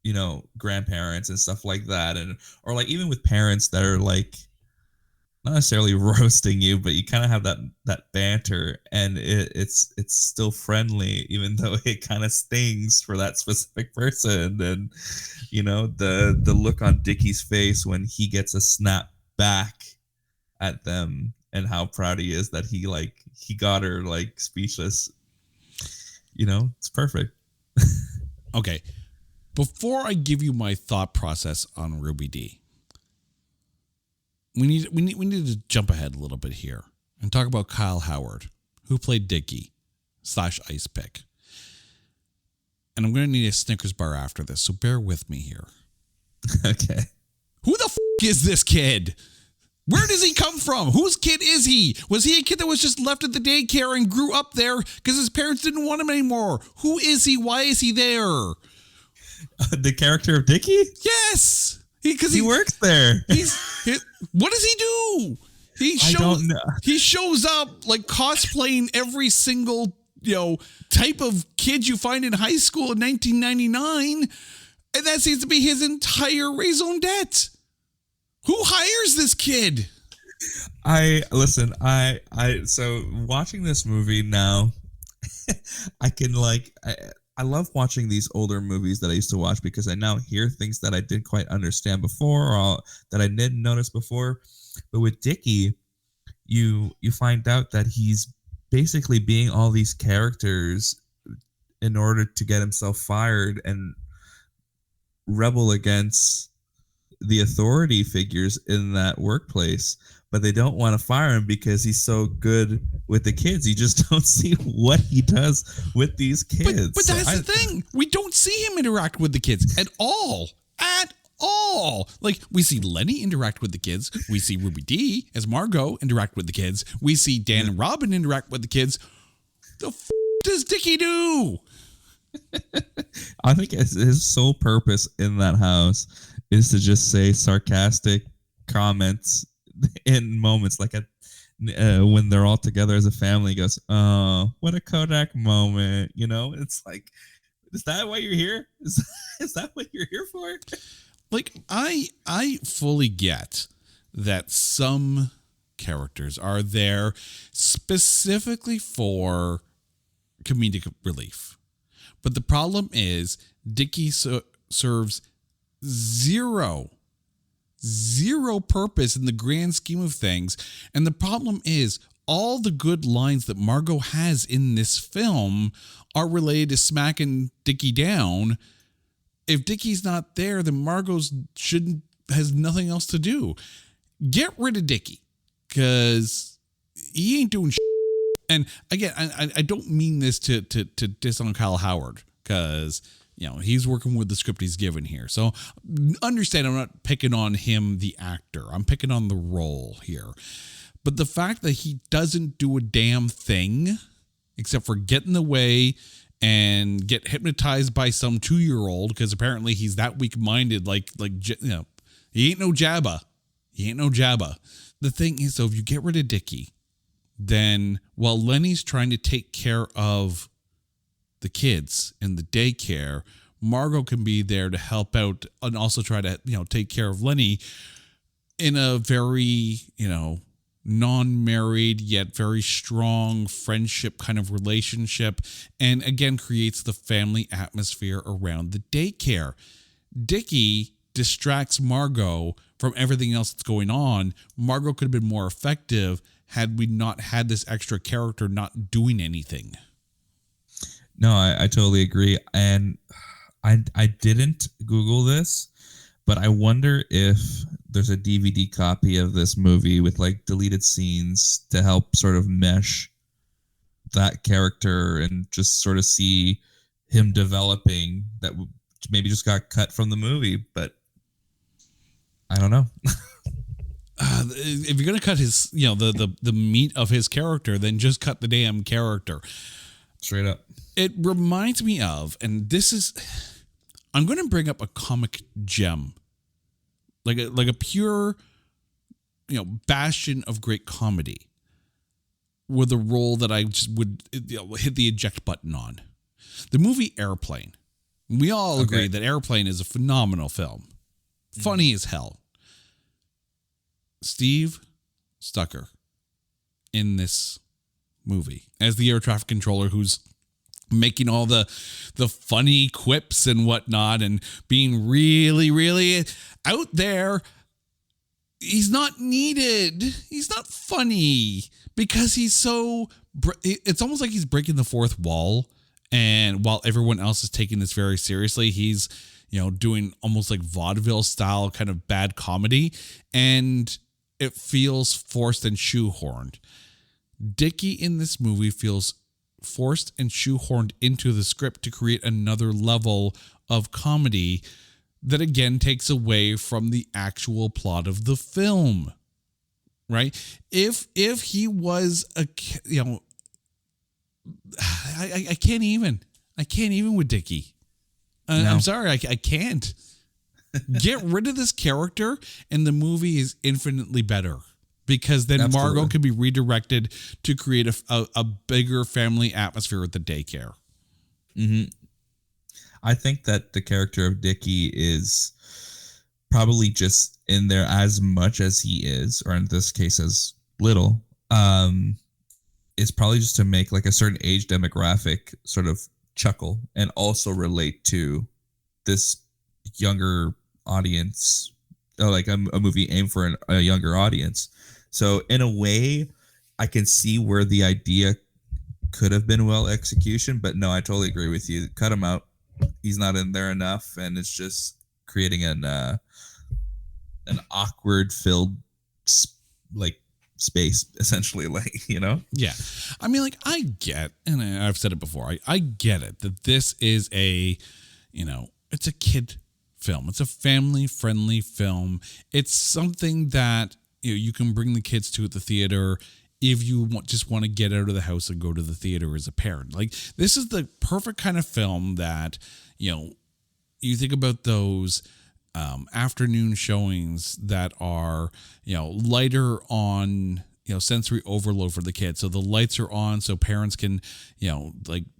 you know, grandparents and stuff like that, and or like even with parents that are like not necessarily roasting you, but you kind of have that banter, and it's still friendly, even though it kind of stings for that specific person. And you know, the look on Dickie's face when he gets a snap back at them, and how proud he is that he got her like speechless. You know, it's perfect. Okay. Before I give you my thought process on Ruby Dee, we need to jump ahead a little bit here and talk about Kyle Howard, who played Dickie / Ice Pick. And I'm going to need a Snickers bar after this, so bear with me here. Okay. Who the is this kid? Where does he come from? Whose kid is he? Was he a kid that was just left at the daycare and grew up there because his parents didn't want him anymore? Who is he? Why is he there? The character of Dickie? Yes. He works there. What does he do? I don't know. He shows up like cosplaying every single, type of kid you find in high school in 1999. And that seems to be his entire raison d'etre. Who hires this kid? So watching this movie now, I can I love watching these older movies that I used to watch because I now hear things that I didn't quite understand before or that I didn't notice before. But with Dickie, you find out that he's basically being all these characters in order to get himself fired and rebel against the authority figures in that workplace, but they don't want to fire him because he's so good with the kids. You just don't see what he does with these kids. But that's the thing. We don't see him interact with the kids at all. At all. Like, we see Lenny interact with the kids. We see Ruby Dee as Margot interact with the kids. We see Dan and Robin interact with the kids. The does Dickie do? I think his sole purpose in that house is to just say sarcastic comments in moments like when they're all together as a family. He goes, "Oh, what a Kodak moment!" It's like, is that why you're here? Is that what you're here for? Like, I fully get that some characters are there specifically for comedic relief, but the problem is Dickie serves zero purpose in the grand scheme of things. And the problem is all the good lines that Margot has in this film are related to smacking Dickie down. If Dickie's not there, then Margot has nothing else to do. Get rid of Dickie because he ain't doing shit. And again, I don't mean this to diss on Kyle Howard because he's working with the script he's given here. So understand, I'm not picking on him, the actor. I'm picking on the role here. But the fact that he doesn't do a damn thing except for get in the way and get hypnotized by some 2-year-old because apparently he's that weak-minded, He ain't no Jabba. He ain't no Jabba. The thing is, though, if you get rid of Dickie, then while Lenny's trying to take care of the kids in the daycare, Margot can be there to help out and also try to, take care of Lenny in a very, non-married yet very strong friendship kind of relationship, and again creates the family atmosphere around the daycare. Dickie distracts Margot from everything else that's going on. Margot could have been more effective had we not had this extra character not doing anything. No, I totally agree. And I didn't Google this, but I wonder if there's a DVD copy of this movie with like deleted scenes to help sort of mesh that character and just sort of see him developing that maybe just got cut from the movie, but I don't know. If you're going to cut his, the meat of his character, then just cut the damn character. Straight up. It reminds me of, and this is, I'm going to bring up a comic gem, like a pure, bastion of great comedy, with a role that I just would hit the eject button on. The movie Airplane. We all agree that Airplane is a phenomenal film. Funny as hell. Steve Stucker in this movie as the air traffic controller who's making all the funny quips and whatnot and being really, really out there. He's not needed. He's not funny because he's so, it's almost like he's breaking the fourth wall. And while everyone else is taking this very seriously, he's, doing almost like vaudeville style kind of bad comedy. And it feels forced and shoehorned. Dickie in this movie feels forced and shoehorned into the script to create another level of comedy that again takes away from the actual plot of the film. Right? If he was I can't even with Dickie. No. I'm sorry, I can't. Get rid of this character and the movie is infinitely better, because then Absolutely. Margot can be redirected to create a bigger family atmosphere at the daycare. Mm-hmm. I think that the character of Dickie is probably just in there as much as he is, or in this case as little, is probably just to make like a certain age demographic sort of chuckle and also relate to this younger audience, like a movie aimed for a younger audience. So in a way, I can see where the idea could have been well execution, but no, I totally agree with you. Cut him out. He's not in there enough, and it's just creating an awkward filled like space, essentially, Yeah. I mean, like, I get, and I've said it before, I get it that this is a, it's a kid film. It's a family-friendly film. It's something that, you can bring the kids to at the theater if you just want to get out of the house and go to the theater as a parent. Like, this is the perfect kind of film that, you think about those afternoon showings that are, lighter on, sensory overload for the kids. So the lights are on so parents can,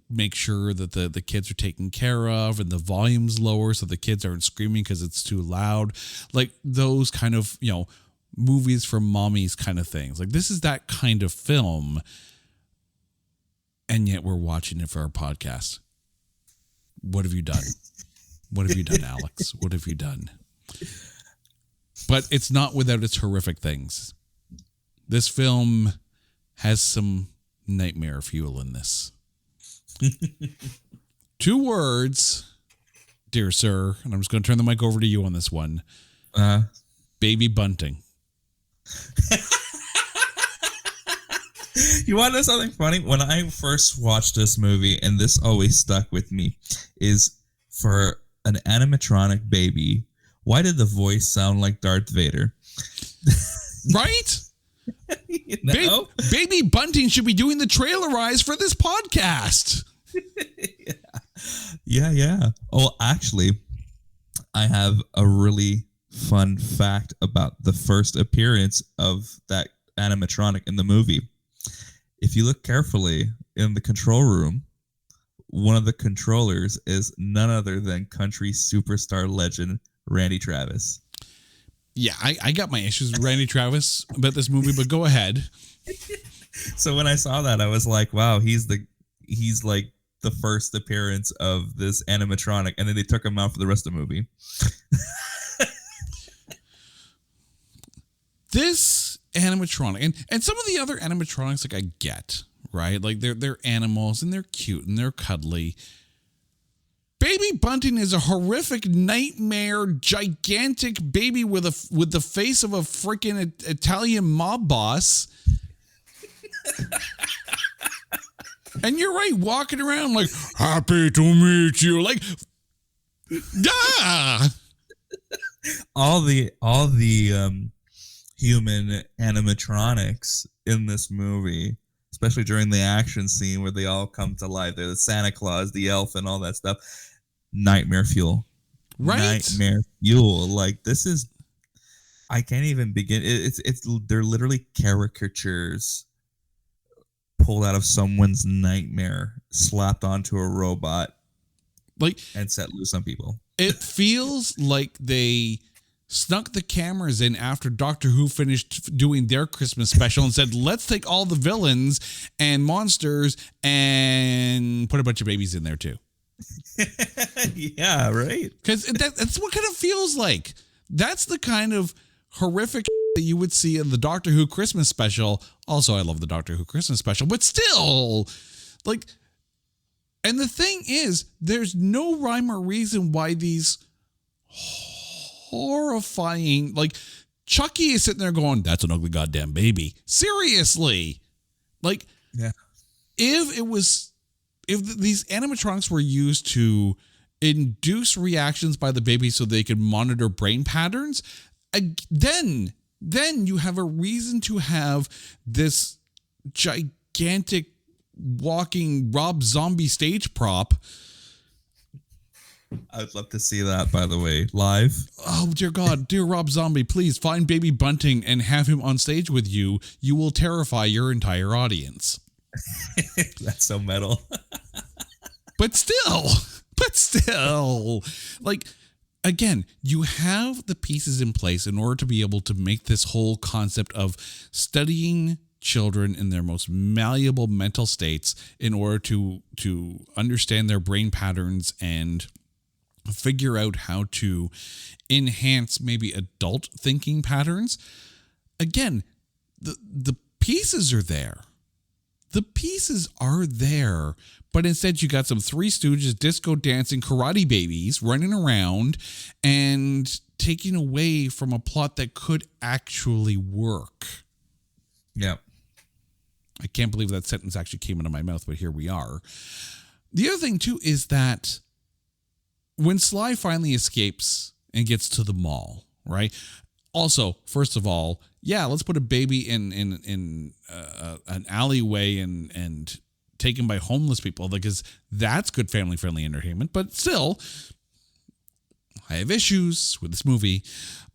make sure that the kids are taken care of and the volume's lower so the kids aren't screaming because it's too loud. Like those kind of, movies for mommies kind of things. Like this is that kind of film. And yet we're watching it for our podcast. What have you done? What have you done, Alex? What have you done? But it's not without its horrific things. This film has some nightmare fuel in this. 2 words, dear sir, and I'm just going to turn the mic over to you on this one. Baby bunting. You want to know something funny? When I first watched this movie, and this always stuck with me, is for an animatronic baby, why did the voice sound like Darth Vader? Right? Baby Bunting should be doing the trailerized for this podcast. Yeah. Oh, actually, I have a really fun fact about the first appearance of that animatronic in the movie. If you look carefully in the control room, one of the controllers is none other than country superstar legend Randy Travis. Yeah, I got my issues with Randy Travis about this movie, but go ahead. So when I saw that, I was like, wow, he's like the first appearance of this animatronic, and then they took him out for the rest of the movie. This animatronic and some of the other animatronics, like, I get, right? Like, they're animals and they're cute and they're cuddly. Baby Bunting is a horrific nightmare, gigantic baby with the face of a freaking Italian mob boss. And you're right, walking around like, happy to meet you. Like, all the human animatronics in this movie, especially during the action scene where they all come to life. They're the Santa Claus, the elf, and all that stuff. Nightmare fuel. Right? Nightmare fuel. Like, this is, I can't even begin. They're literally caricatures pulled out of someone's nightmare, slapped onto a robot, like, and set loose on people. It feels like they snuck the cameras in after Doctor Who finished doing their Christmas special and said, let's take all the villains and monsters and put a bunch of babies in there too. Yeah, right. Because that's what kind of feels like. That's the kind of horrific that you would see in the Doctor Who Christmas special. Also, I love the Doctor Who Christmas special, but still, like, and the thing is, there's no rhyme or reason why these horrifying, like, Chucky is sitting there going, that's an ugly goddamn baby. Seriously. Like, yeah. If these animatronics were used to induce reactions by the baby so they could monitor brain patterns, then you have a reason to have this gigantic walking Rob Zombie stage prop. I would love to see that, by the way, live. Oh, dear God. Dear Rob Zombie, please find Baby Bunting and have him on stage with you. You will terrify your entire audience. That's so metal. But still, like, again, you have the pieces in place in order to be able to make this whole concept of studying children in their most malleable mental states in order to understand their brain patterns and figure out how to enhance maybe adult thinking patterns. Again, the pieces are there. The pieces are there, but instead you got some Three Stooges, disco dancing, karate babies running around and taking away from a plot that could actually work. Yeah. I can't believe that sentence actually came out of my mouth, but here we are. The other thing, too, is that when Sly finally escapes and gets to the mall, right? Also, first of all, yeah, let's put a baby in an alleyway and taken by homeless people, because that's good family-friendly entertainment. But still, I have issues with this movie.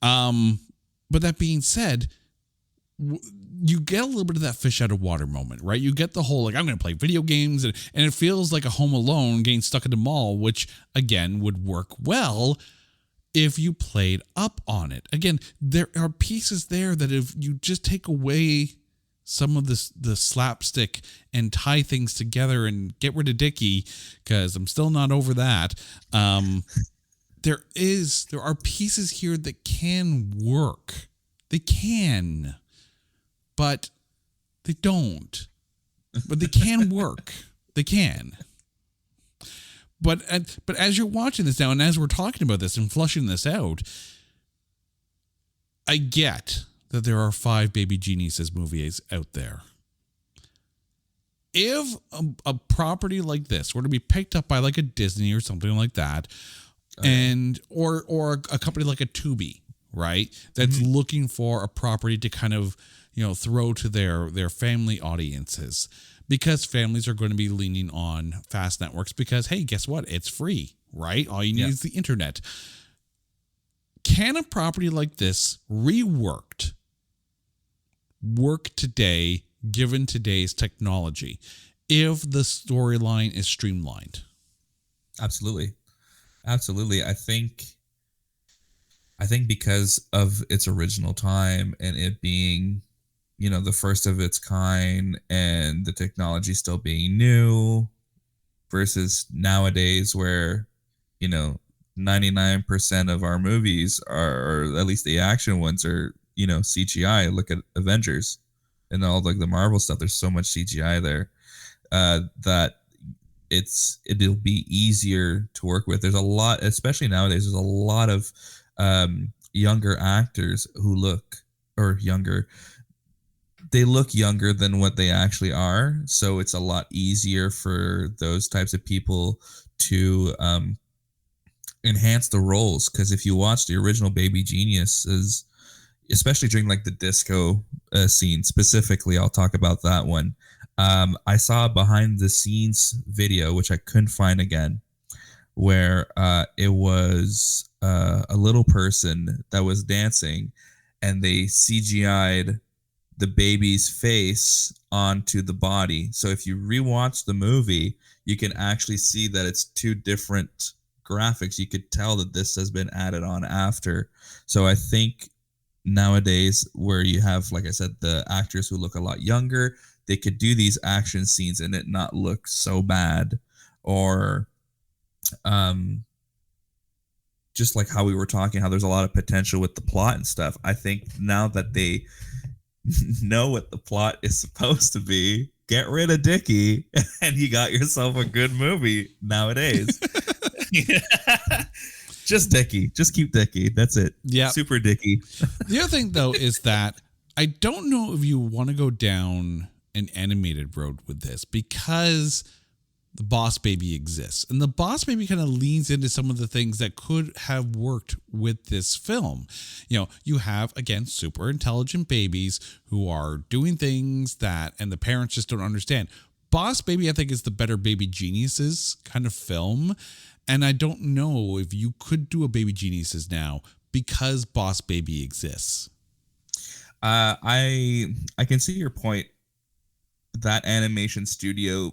But that being said, you get a little bit of that fish out of water moment, right? You get the whole, like, I'm going to play video games, and it feels like a Home Alone getting stuck in the mall, which, again, would work well if you played up on it. Again, there are pieces there that if you just take away some of the slapstick and tie things together and get rid of Dickie, because I'm still not over that. There are pieces here that can work. They can, but they don't. But they can work. They can. But as you're watching this now, and as we're talking about this and flushing this out, I get that there are 5 Baby Geniuses movies out there. If a property like this were to be picked up by like a Disney or something like that, and or a company like a Tubi, right, that's looking for a property to kind of, you know, throw to their family audiences, because families are going to be leaning on fast networks because, hey, guess what? It's free, right? All you need is the internet. can a property like this, reworked, work today given today's technology if the storyline is streamlined? Absolutely. I think because of its original time and it being, the first of its kind, and the technology still being new versus nowadays where, 99% of our movies are, or at least the action ones, are, CGI. Look at Avengers and all like the Marvel stuff. There's so much CGI there that it'll be easier to work with. There's a lot, especially nowadays, there's a lot of younger actors who look younger than what they actually are. So it's a lot easier for those types of people to enhance the roles. Because if you watch the original Baby Geniuses, especially during like the disco scene specifically, I'll talk about that one. I saw a behind the scenes video, which I couldn't find again, where it was a little person that was dancing, and they CGI'd the baby's face onto the body. So if you rewatch the movie, you can actually see that it's two different graphics. You could tell that this has been added on after. So I think nowadays, where you have, like I said, the actors who look a lot younger, they could do these action scenes and it not look so bad. Or just like how we were talking, how there's a lot of potential with the plot and stuff. I think now that they know what the plot is supposed to be, get rid of Dickie and you got yourself a good movie nowadays. Just Dickie. Just keep Dickie. That's it. Yeah. Super Dickie. The other thing, though, is that I don't know if you want to go down an animated road with this, because the Boss Baby exists. And the Boss Baby kind of leans into some of the things that could have worked with this film. You have, again, super intelligent babies who are doing things and the parents just don't understand. Boss Baby, I think, is the better Baby Geniuses kind of film. And I don't know if you could do a Baby Geniuses now because Boss Baby exists. I can see your point. That animation studio,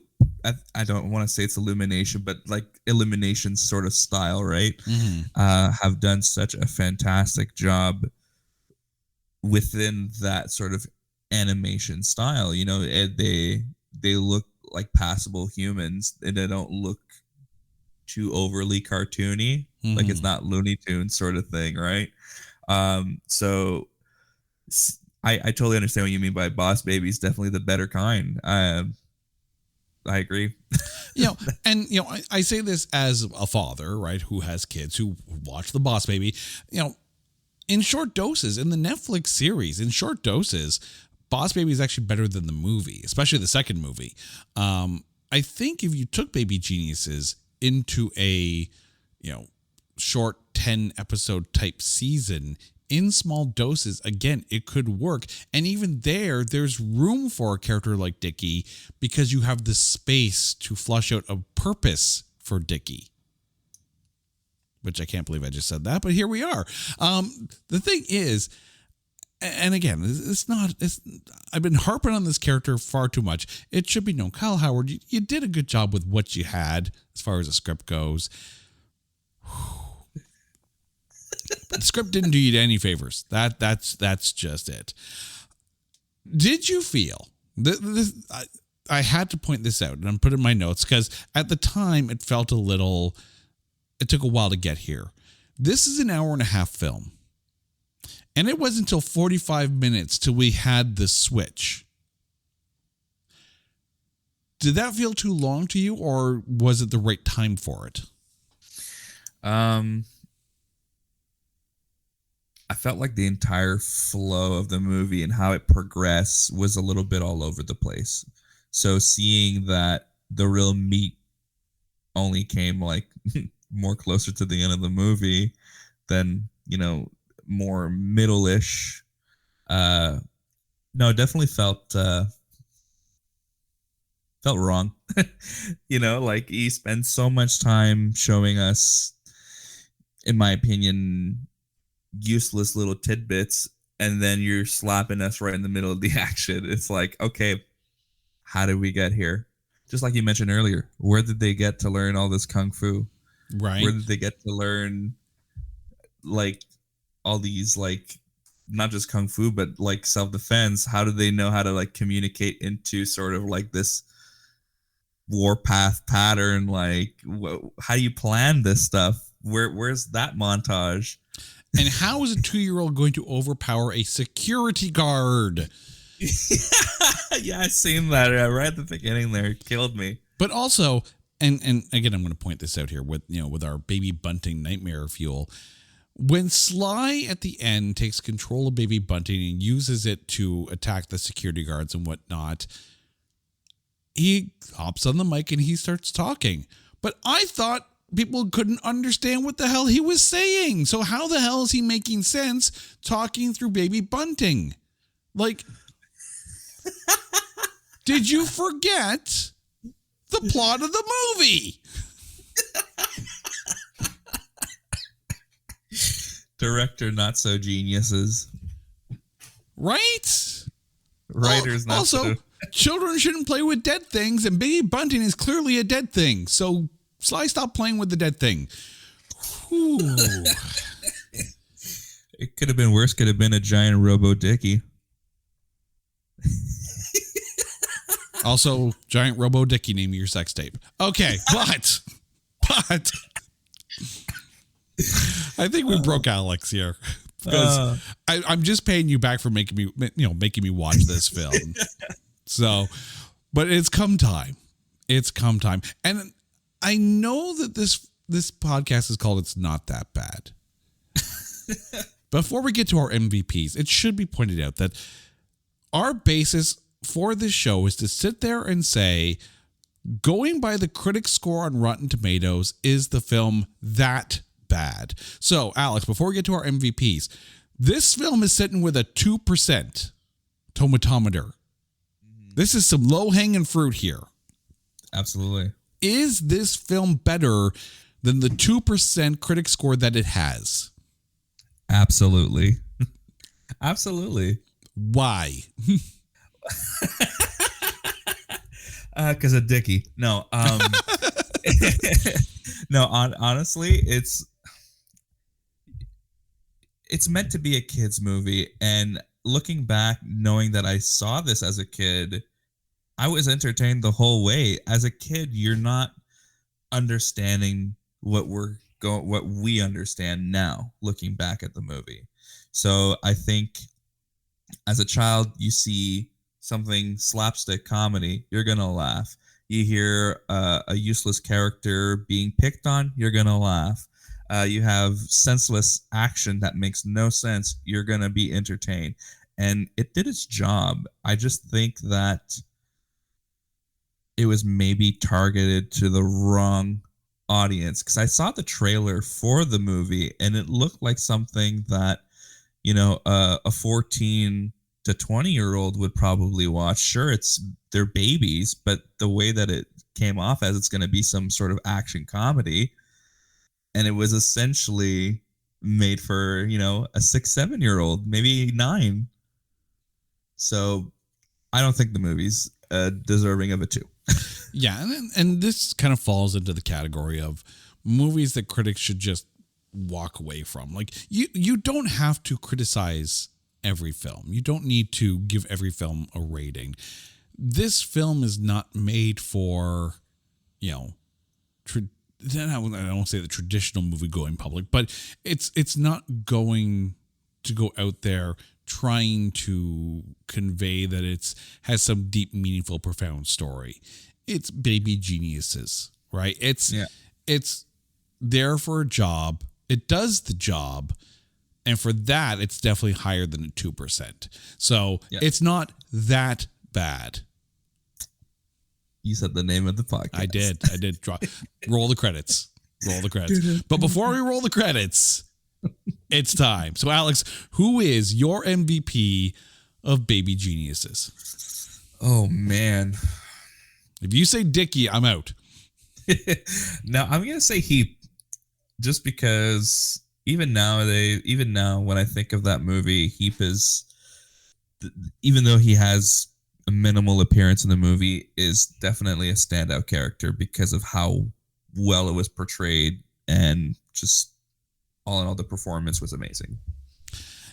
I don't want to say it's Illumination, but like Illumination sort of style, right? Mm-hmm. Have done such a fantastic job within that sort of animation style. They look like passable humans, and they don't look too overly cartoony. Mm-hmm. Like it's not Looney Tunes sort of thing, right? So I totally understand what you mean by Boss Baby is definitely the better kind. I agree. I say this as a father, right, who has kids who watch the Boss Baby, in short doses, in the Netflix series, in short doses, Boss Baby is actually better than the movie, especially the second movie. I think if you took Baby Geniuses into a, short 10 episode type season in small doses, again, it could work. And even there's room for a character like Dickie because you have the space to flush out a purpose for Dickie. Which I can't believe I just said that, but here we are. The thing is, and again, I've been harping on this character far too much. It should be known. Kyle Howard, you did a good job with what you had as far as the script goes. The script didn't do you any favors. That's just it. Did you feel I had to point this out, and I'm putting my notes because at the time it took a while to get here. This is an hour and a half film, and it wasn't until 45 minutes till we had the switch. Did that feel too long to you, or was it the right time for it? I felt like the entire flow of the movie and how it progressed was a little bit all over the place. So seeing that the real meat only came like more closer to the end of the movie than, more middle-ish. No, definitely felt wrong. Like he spends so much time showing us, in my opinion, useless little tidbits, and then you're slapping us right in the middle of the action. It's like, okay, how did we get here? Just like you mentioned earlier, where did they get to learn all this kung fu? Right. Where did they get to learn like all these like not just kung fu but like self-defense? How do they know how to like communicate into sort of like this warpath pattern? Like how do you plan this stuff? Where's that montage? And how is a 2-year-old going to overpower a security guard? Yeah, I seen that right at the beginning there. It killed me. But also, and again, I'm going to point this out here with our baby bunting nightmare fuel. When Sly at the end takes control of baby bunting and uses it to attack the security guards and whatnot, he hops on the mic and he starts talking. But I thought people couldn't understand what the hell he was saying. So how the hell is he making sense talking through baby bunting? Like, did you forget the plot of the movie? Director not so geniuses. Right? Writers not also, so. Children shouldn't play with dead things, and baby bunting is clearly a dead thing. So Sly, stop playing with the dead thing. Whew. It could have been worse. Could have been a giant Robo Dickie. Also, giant Robo Dickie, name your sex tape. Okay, but I think we broke Alex here because I'm just paying you back for making me watch this film. So, but it's come time. It's come time, and I know that this podcast is called "It's Not That Bad." Before we get to our MVPs, it should be pointed out that our basis for this show is to sit there and say, going by the critic score on Rotten Tomatoes, is the film that bad? So, Alex, before we get to our MVPs, this film is sitting with a 2% tomatometer. This is some low-hanging fruit here. Absolutely. Is this film better than the 2% critic score that it has? Absolutely. Absolutely. Why? Because of Dickie. No. No. Honestly, it's meant to be a kids movie, and looking back, knowing that I saw this as a kid, I was entertained the whole way. As a kid, you're not understanding what we understand now, looking back at the movie. So I think as a child, you see something slapstick comedy, you're gonna laugh. You hear a useless character being picked on, you're gonna laugh. You have senseless action that makes no sense, you're gonna be entertained. And it did its job. I just think that it was maybe targeted to the wrong audience, because I saw the trailer for the movie and it looked like something that a 14 to 20-year-old would probably watch. Sure, they're babies, but the way that it came off as, it's going to be some sort of action comedy, and it was essentially made for a 6-7-year-old, maybe 9. So I don't think the movie's deserving of a 2. Yeah, and this kind of falls into the category of movies that critics should just walk away from. Like, you don't have to criticize every film. You don't need to give every film a rating. This film is not made for, I won't say the traditional movie-going public, but it's not going to go out there trying to convey that it has some deep, meaningful, profound story. It's baby geniuses, right? It's there for a job. It does the job. And for that, it's definitely higher than a 2%. So It's not that bad. You said the name of the podcast. I did. Roll the credits. Roll the credits. But before we roll the credits, it's time. So, Alex, who is your MVP of Baby Geniuses? Oh, man. If you say Dickie, I'm out. No, I'm going to say Heap. Just because, even now when I think of that movie, Heap is, even though he has a minimal appearance in the movie, is definitely a standout character because of how well it was portrayed, and just all in all, the performance was amazing.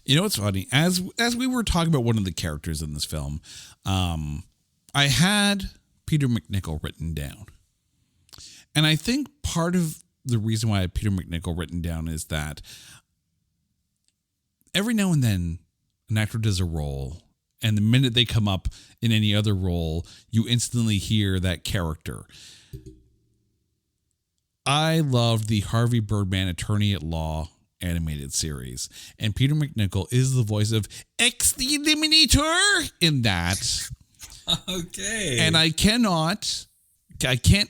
You know what's funny? As we were talking about one of the characters in this film, I had Peter McNichol written down. And I think part of the reason why I had Peter McNichol written down is that every now and then an actor does a role, and the minute they come up in any other role, you instantly hear that character. I loved the Harvey Birdman Attorney at Law animated series, and Peter McNichol is the voice of X the Eliminator in that. Okay. And I can't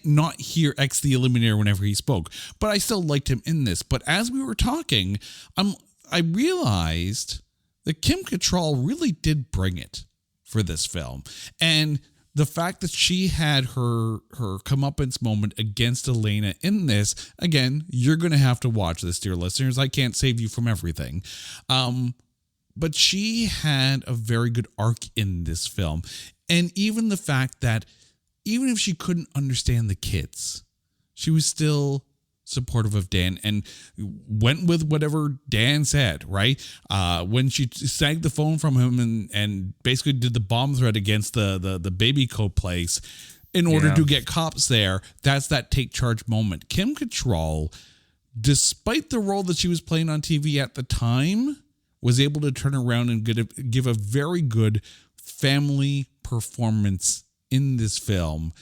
not hear X the Eliminator whenever he spoke, but I still liked him in this. But as we were talking, I realized that Kim Cattrall really did bring it for this film. And the fact that she had her comeuppance moment against Elena in this, again, you're going to have to watch this, dear listeners. I can't save you from everything. But she had a very good arc in this film. And even the fact that even if she couldn't understand the kids, she was still supportive of Dan and went with whatever Dan said, right? When she snagged the phone from him and basically did the bomb threat against the baby coat place in order to get cops there, that's that take charge moment. Kim Cattrall, despite the role that she was playing on TV at the time, was able to turn around and give a very good family performance in this film.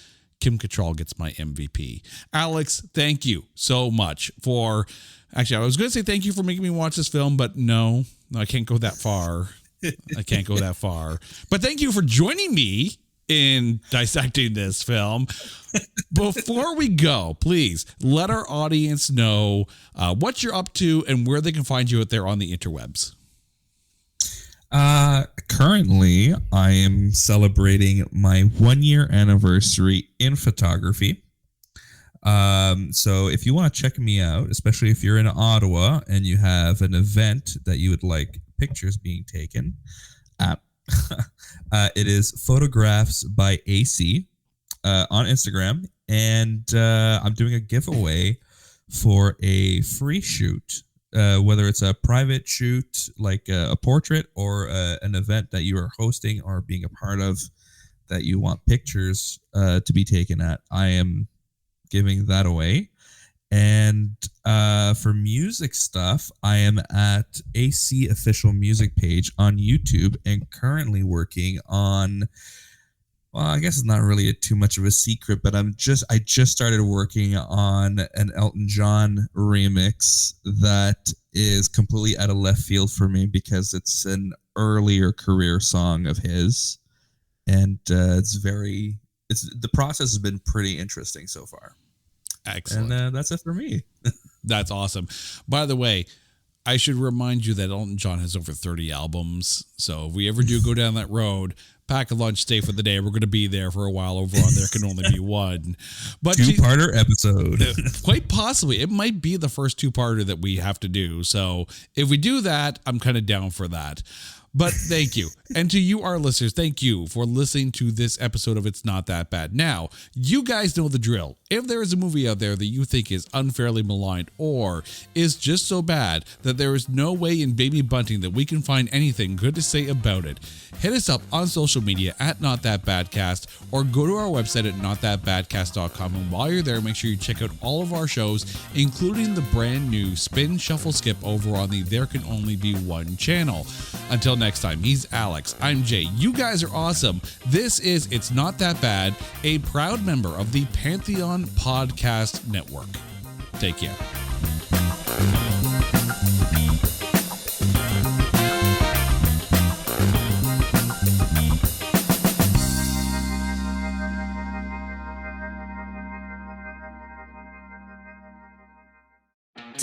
Kim Cattrall gets my MVP. Alex, thank you so much for... Actually, I was going to say thank you for making me watch this film, but no, I can't go that far. But thank you for joining me in dissecting this film. Before we go, please let our audience know what you're up to and where they can find you out there on the interwebs. Currently, I am celebrating my 1-year anniversary in photography. So if you want to check me out, especially if you're in Ottawa and you have an event that you would like pictures being taken, it is Photographs by AC on Instagram. And I'm doing a giveaway for a free shoot. Whether it's a private shoot, like a portrait, or an event that you are hosting or being a part of that you want pictures to be taken at, I am giving that away. And for music stuff, I am at AC Official Music page on YouTube and currently working on... Well, I guess it's not really too much of a secret, but I just started working on an Elton John remix that is completely out of left field for me because it's an earlier career song of his, and the process has been pretty interesting so far. Excellent. And that's it for me. That's awesome. By the way, I should remind you that Elton John has over 30 albums. So if we ever do go down that road, pack a lunch, stay for the day. We're going to be there for a while over on There Can Only Be One. But two-parter episode. Quite possibly. It might be the first two-parter that we have to do. So if we do that, I'm kind of down for that. But thank you. And to you, our listeners, thank you for listening to this episode of It's Not That Bad. Now, you guys know the drill. If there is a movie out there that you think is unfairly maligned or is just so bad that there is no way in Baby Bunting that we can find anything good to say about it, hit us up on social media at NotThatBadcast or go to our website at NotThatBadcast.com. And while you're there, make sure you check out all of our shows, including the brand new Spin Shuffle Skip over on the There Can Only Be One channel. Until next time, he's Alex. I'm Jay. You guys are awesome. This is It's Not That Bad, a proud member of the Pantheon Podcast Network. Take care.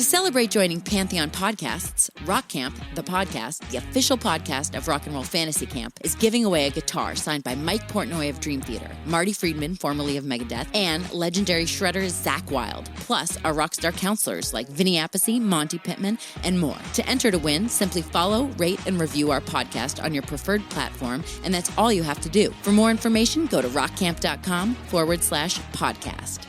celebrate joining Pantheon Podcasts, Rock Camp, the podcast, the official podcast of Rock and Roll Fantasy Camp, is giving away a guitar signed by Mike Portnoy of Dream Theater, Marty Friedman, formerly of Megadeth, and legendary shredder Zakk Wylde, plus our rockstar counselors like Vinny Appice, Monty Pittman, and more. To enter to win, simply follow, rate, and review our podcast on your preferred platform, and that's all you have to do. For more information, go to rockcamp.com/podcast.